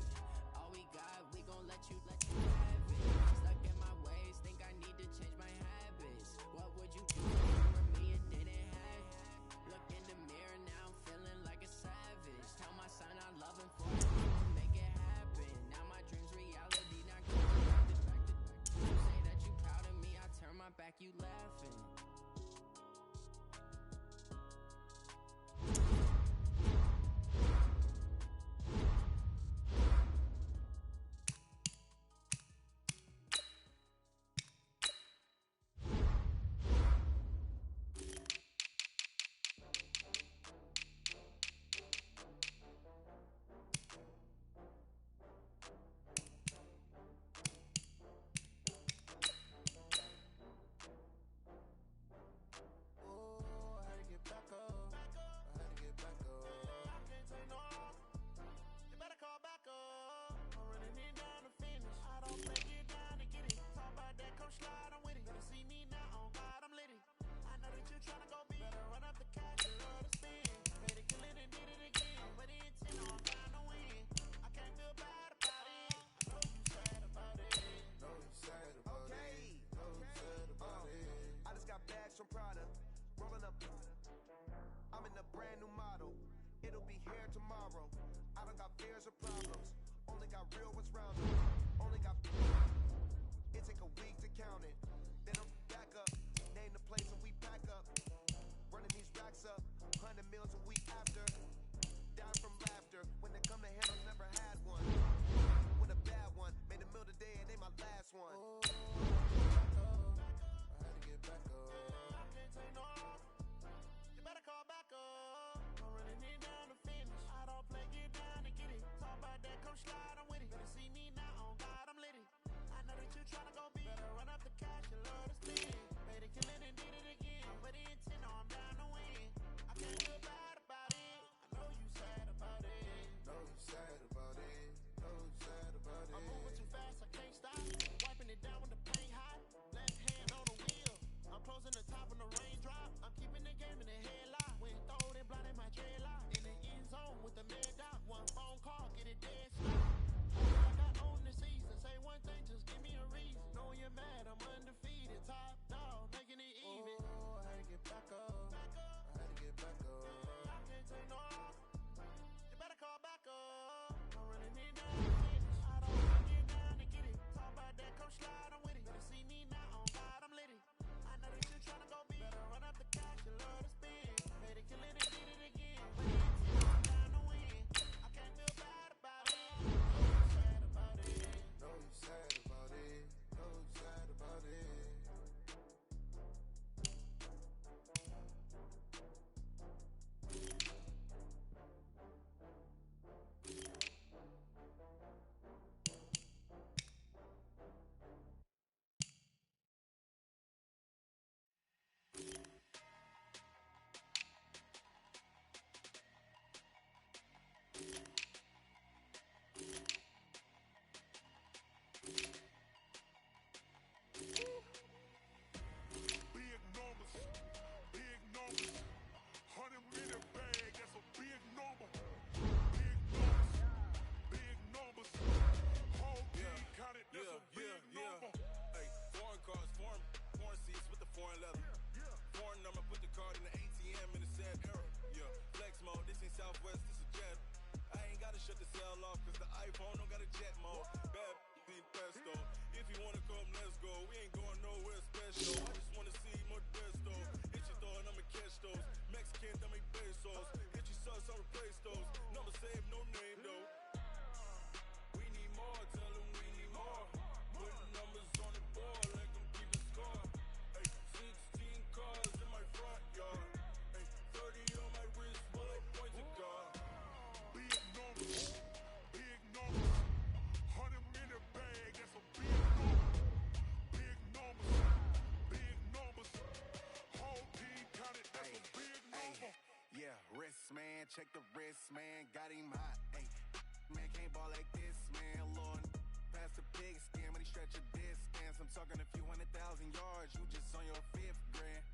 All we got, we gon' let you have it. Stuck in my ways, think I need to change my habits. What would you do if you were me and didn't have it? Look in the mirror, now I'm feeling like a savage. Tell my son I love him, for him I'ma make it happen. Now my dream's reality, not going back to back. You say that you proud of me, I turn my back, you laughing. From Prada, rolling up. I'm in a brand new model. It'll be here tomorrow. I don't got fears or problems. Only got real ones round me. Only got. It take a week to count it. Then I'm back up. Name the place and we pack up. Running these racks up. 100 meals a week after. Down from laughter. When they come to handles, never had one. With a bad one. Made a meal today and they my last one. I had to get back up. You better call back up. I'm running it down to finish. I don't play, get down to get it. Talk about that, come slide, I'm with it. Better see me now, on God, I'm litty. I know that you tryna go big. Better run up the cash, you love to spin. Made it, kill it and did it again. But the intent, no, I'm down to win. I can't feel bad about Southwest, this a jet. I ain't gotta shut the cell off, cause the iPhone don't got a jet mode. Bad be pesto. If you wanna come, let's go. We ain't going nowhere special. I just wanna see more desto. Hit your thought, I'ma catch those. Mexican, dummy pesos. Hit your sus, I'll replace those. Number save, no name though. We need more, tell them we need more. Putting numbers on the board, let them keep a score. Ay, 16 cars in my front yard. Ay, 30 on my wrist, bullet point to God. Big numbers, 100 in the bag, that's a big number. Big numbers, whole team counted, that's a big number. Yeah, wrist man, check the wrist man, got him hot. Ay, man can't ball like this, man. Lord, pass the pig skin, but he stretch a distance. I'm talking a few 100,000 yards, you just on your 5th grand.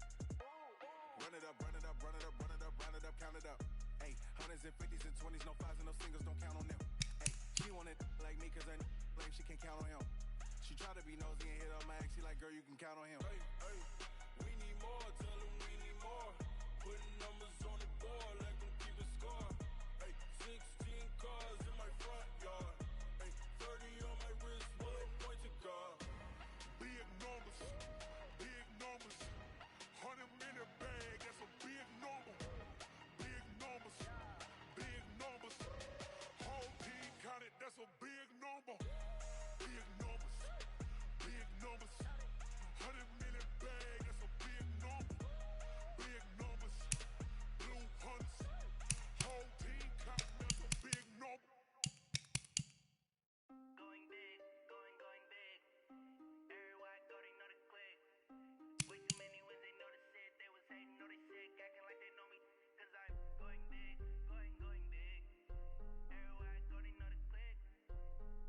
Run it up, run it up, run it up, run it up, round it up, count it up. Ay, 100s and 50s and 20s, no 5s and no singles, don't count on them. Ay, she want it like me, cause I like she can count on him. She try to be nosy and hit up my ex, she like, girl, you can count on him. Hey, hey, we need more, tell them we need more. Putting numbers on the board, let them keep a score. Hey, 16 cars in my front yard. Hey, 30 on my wrist, bullet point to God. Big numbers, 100 in the bag, that's a big number. Big numbers, whole team counted, that's a big number. Big numbers, 100 in the bag, that's a big number. Big numbers, blue hunts, whole team counted, that's a big number. Going big, going big. Everywhere I go, they know the click. Way too many wins, they know the shit. They was hating, know they sick, acting like they know me. Cause I'm going big, going big. Everywhere I go, they know the click.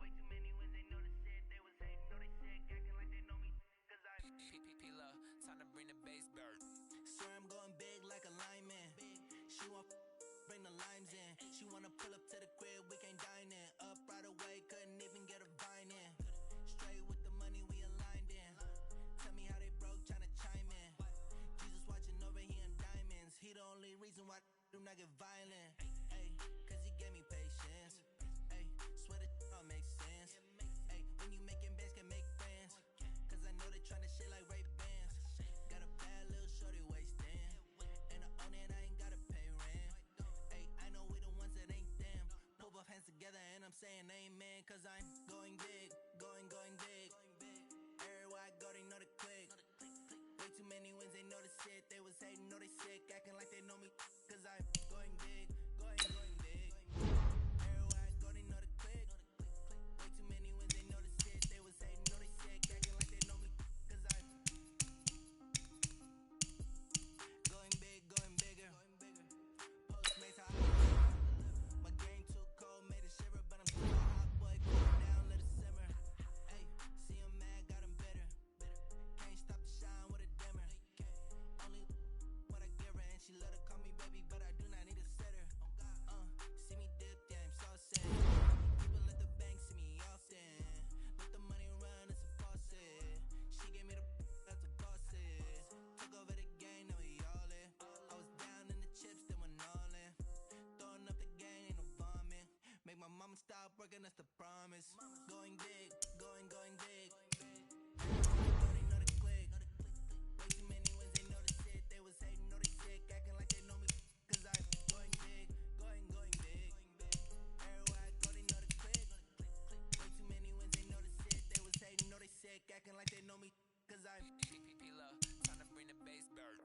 Way too many wins, they know the shit. They was hating, know they sick, acting like they know me. Cause I'm P-P-P-Love, time to bring the bass bird. swear I'm going big like a lineman. She want bring the limes in. She wanna pull up to the crib, we can't dine in. Up right away, couldn't even get a vine in. Straight with the money, we aligned in. Tell me how they broke, tryna chime in. Jesus watching over, he in diamonds. He the only reason why do not get violent. Ay, cause he gave me patience. Ay, swear that all makes sense. Ay, when you making bands, can make friends. Cause I know they tryna shit like Ray-Bans. Got a bad little shorty wasting. And I own it, I ain't gotta pay rent. Ay, I know we the ones that ain't them. Pull both hands together and I'm saying amen. Cause I'm going big, going big. Everywhere I go, they know the click. Way too many wins, they know the shit. They was hating, know they sick, acting like they know me. Cause I'm going big, going big. Everywhere I go, they know the click. Way too many wins, they know the shit. They was hating, know they sick, acting like they know me. Cause I'm going big, going bigger. Postmates how I live. My game too cold, made a shiver, but I'm still a hot boy. Cool down, let it simmer. Ay, see him mad, got him bitter. Can't stop the shine with a dimmer. Only what I give her, and she let her call me baby, but I do not need a sitter. See me dip, yeah, I'm so sad. People let the bank see me often. Let the money run, it's a faucet. She gave me the that's a bosses. Took over the game, now we all in. I was down in the chips, then went all in. Throwing up the game, ain't no vomit. Make my mama stop working, that's the promise. Going big, going big. Everywhere I go, they know the click. Way too many wins, they know the shit. They was hating, know they sick, acting like they know me. Cause I'm going big, going big. Everywhere I go, they know the click. Way too many wins, they know the shit. They was hating, know they sick, acting like they know me. Cause I'm P-P-P-Love, time to bring the bass bird.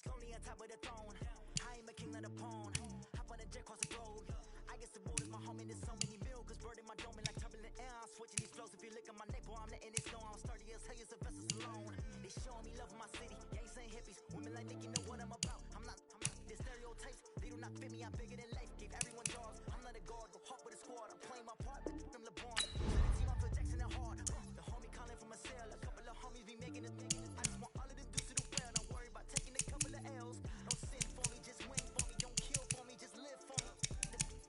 Slowly on top of the throne. I am a king of the pawn. a jet across the globe. I get some orders, my homie, there's so many mil. Cause bird in my dome like turbulent air. I'm switching these flows. If you look at my neck, boy, I'm letting it snow. I'm sturdy as hell as a vessel alone. They showing me love in my city. Gangs saying hippies. Women like Nicki know what I'm about. I'm not the stereotypes. They do not fit me. I'm bigger than life. Gave everyone jobs. I'm not a guard. Go hard with a squad. I'm playing my part. Them LeBron. Team I'm Jackson and hard. The homie calling from a cell. A couple of homies be making it. I just want all of them dudes to do well. Don't worry about taking a couple of L's. Don't sin for me. Just win for me. Don't kill for me. Just live for me.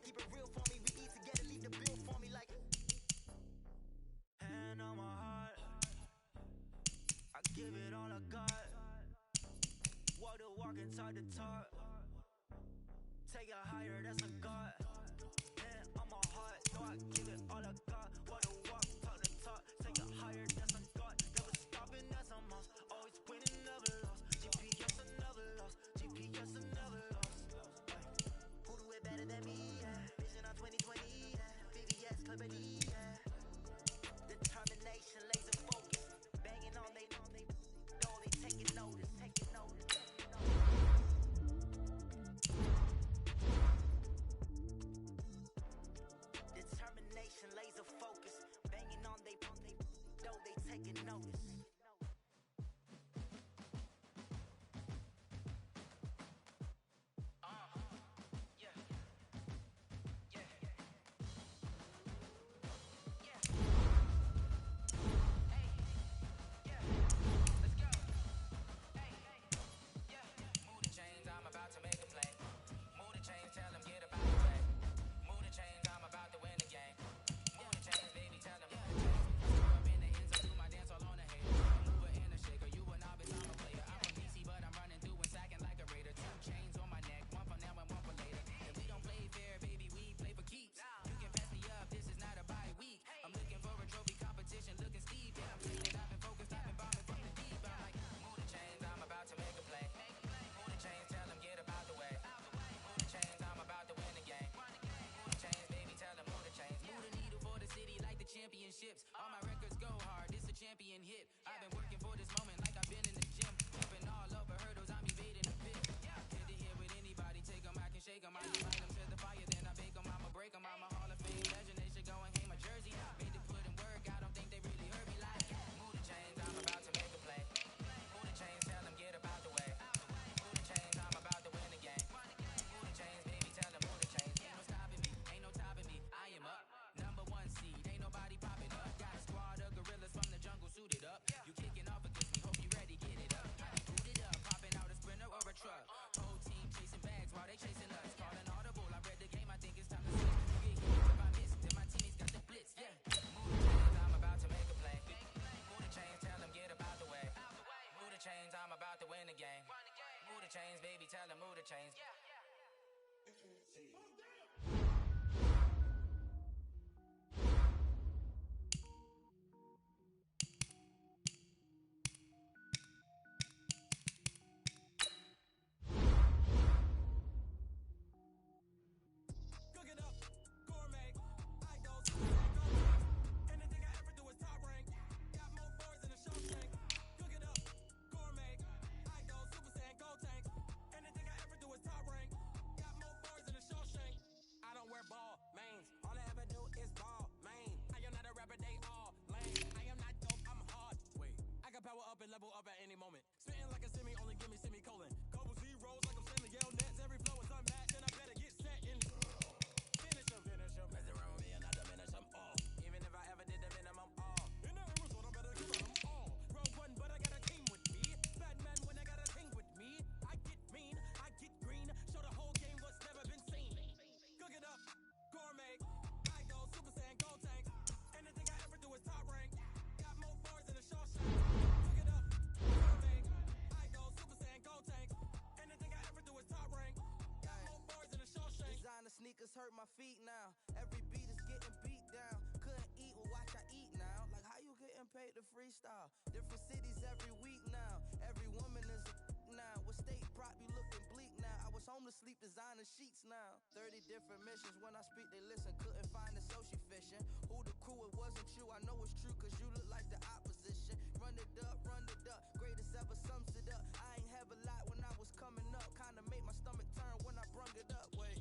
Keep it real for me. We eat together. Leave the bill for me like. Hand on my heart. I give it all I got. Walk the walk and talk the talk. Take it higher, that's a God. Hand on my heart, so I give it all I got. Walk the walk, talk the talk. Take it higher, that's a God. Never stopping, that's a must. Always winning, never lost. GPS, I never lost. GPS, I never lost. Who do it better than me? Yeah. Vision on 2020. Yeah. VVS, Clippity. Yeah. Determination, laser focus. Banging on they know they taking notice, taking notice. Determination, laser focus. Banging on they know they taking notice. All my records go hard, this a champion hit. I've been working for this moment like I've been in the gym. Jumping all over hurdles, I'm evading the pit. Head to head with anybody, take them, I can shake them. I invite them to the fire, then I bake them, I'ma break them. I'm a Hall of Fame legend, they should go and hang my jersey. Made to put in work, I don't think they really heard me like. Move the chains, I'm about to make a play. Move the chains, tell them get up out the way. Move the chains, I'm about to win the game. Move the chains, baby, tell them move the chains. Ain't no stopping me, ain't no topping me. I am up, number one seed, ain't nobody popping up. Got a squad of gorillas from the jungle suited up. You kicking off against me, hope you ready, get it up. I be booted up, popping out a sprinter or a truck. Whole team chasing bags while they chasing us. Calling audible, I read the game, I think it's time to switch. You get hit if I miss, then my teammates got the blitz, yeah. Move the chains, I'm about to make a play. Move the chains, tell them get up out the way. Move the chains, I'm about to win the game. Move the chains, baby, tell them move the chains. Cook it up, gourmet. I go super anything I ever do is top rank. Got more boys in the show tank. Cook it up, gourmet. I go super saiyan, go tank. Anything I ever do is top rank. Got more boys in the show tank. I don't wear ball mains. All I ever do is ball main. I am not a rapper, they all lame. I am not dope, I'm hard. Wait, I can power up and level up at any moment. Spitting like a semi, only give me semicolon. Couple zeros like I'm sending yell nets. Every flow is unmatched, and I better get set in. Finish them. Mess around with me and I diminish them all. Even if I ever did the minimum all. In the episode, I better give them all. Round one, but I got a team with me. Batman when I got a team with me. I get mean, I get green. Show the whole game what's never been seen. Cook it up, gourmet. I go super saiyan, go tank. Anything I ever do is top rank. Got more bars in the show shank. Cook it up, gourmet. I go super saiyan, go tank. Anything I ever do is top rank. Got more bars in the show shank. Designer sneakers hurt my feet now. Every beat is getting beat down. Couldn't eat, well watch I eat now. Like how you getting paid to freestyle? Different cities every week now. Every woman is a now. With state prop, you looking bleak now. I was home to sleep designer sheets now. 30 different missions. When I speak, they listen. Couldn't find it, so she fishing. Who the crew? It wasn't you. I know it's true, cause you look like the opposition. Run it up, run it up. Greatest ever sums it up. I ain't have a lot when I was coming up. Kinda made my stomach turn when I brung it up. Wait.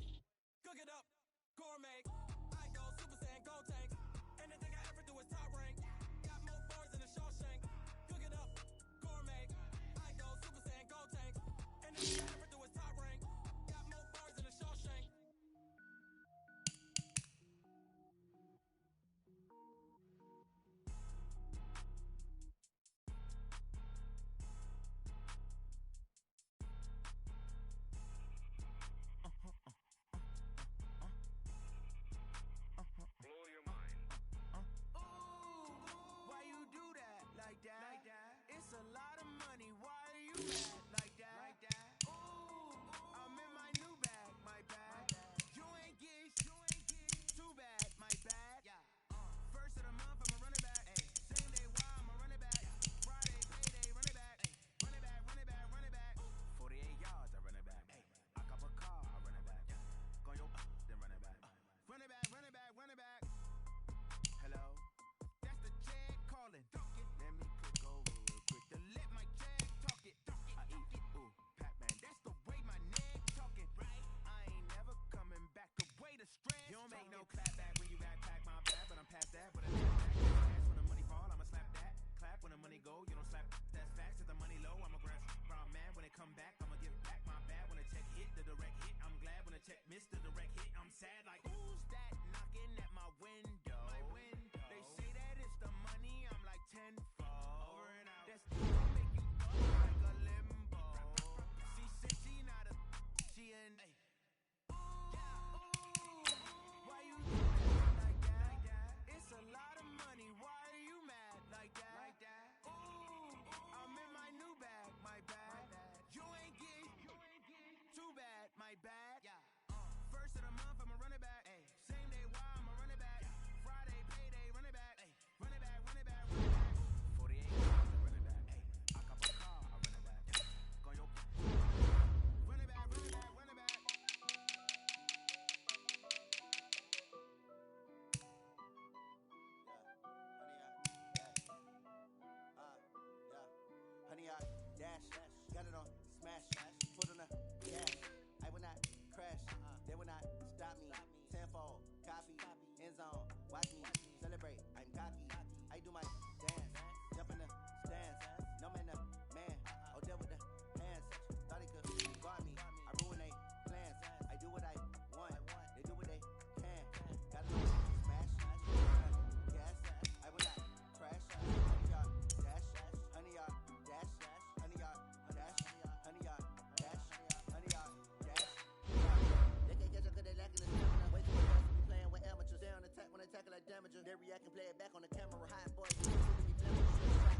stop me. Tenfold, copy, end zone, watch me celebrate. I'm cocky. I do my dance, jump in the stands. No man, man. Oh, deal with the hands. Thought he could guard me. I ruin they plans. I do what I want. They do what they can. Got to smash, gas. I will not crash. 100 yard dash, 100 yard dash, 100 yard dash, 100 yard dash, 100 yard dash. They can't catch up 'cause they lacking the stamina. Way too fast to be playing with amateurs. They on attack when they tackle like damager. They react and play it back on the camera. Hot boys,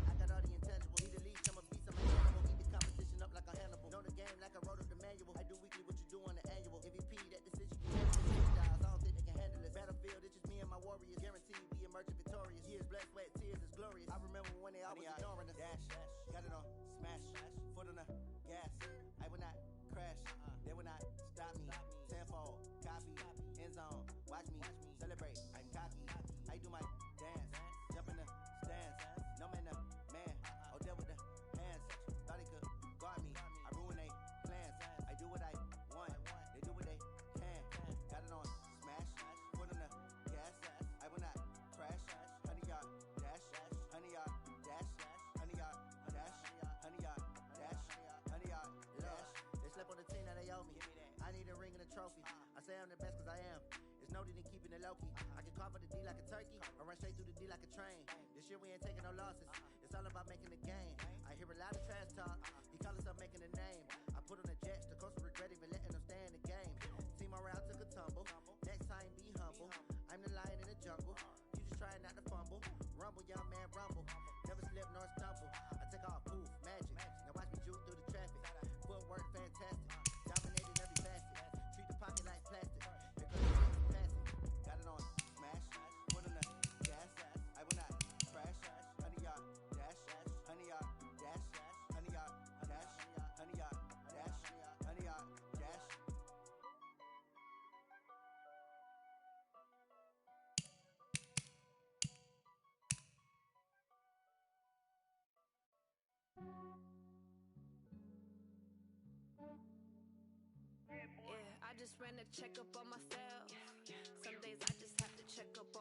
I got all the intangibles. Need to leave some of beats, I'm an animal. Eat the competition up like a Hannibal. Know the game like I wrote up the manual. I do weekly what you do on the annual. MVP, that decision you can handle. I don't think they can handle it. Battlefield, it's just me and my warriors. Guaranteed we emerge victorious. Years, blood, sweat, tears, is glorious. I remember when they always ignoring us. Dash, got it on, smash, foot on the gas. I will not crash, they will not stop me. Tenfold, copy, end zone, watch me celebrate. I'm cocky, I do my dance, jump in the stands. No man, man. Oh, deal with the hands. Thought he could guard me. I ruin they plans. I do what I want. They do what they can. Got it on smash. Foot on the gas. I will not crash. 100 yard dash. 100 yard dash. 100 yard dash. 100 yard dash. 100 yard dash. They slept on the team, now they owe me. I need a ring and a trophy. I say I'm the best 'cause I am. There's no need in keeping it low key. I can carve up the D like a turkey, or run straight through the D like a train. This year we ain't taking no losses. It's all about making the game. I hear a lot of trash talk. He call himself making a name. I put on the Jets. The coach will regret even letting them stay in the game. Team morale took a tumble. Next time be humble. I'm the lion in the jungle. You just trying not to fumble. Rumble, young man, rumble. Never slip nor stumble. I take off, poof, magic. Now watch me juke through the traffic. Footwork fantastic. Dominating every facet. Treat the pocket like plastic. Here goes the pass it. Got it on smash. Foot on the gas. I will not crash. 100 yard dash. 100 yard dash. 100 yard dash. 100 yard dash. 100 yard dash. Yeah, I just ran a checkup on myself. Some days I just have to check up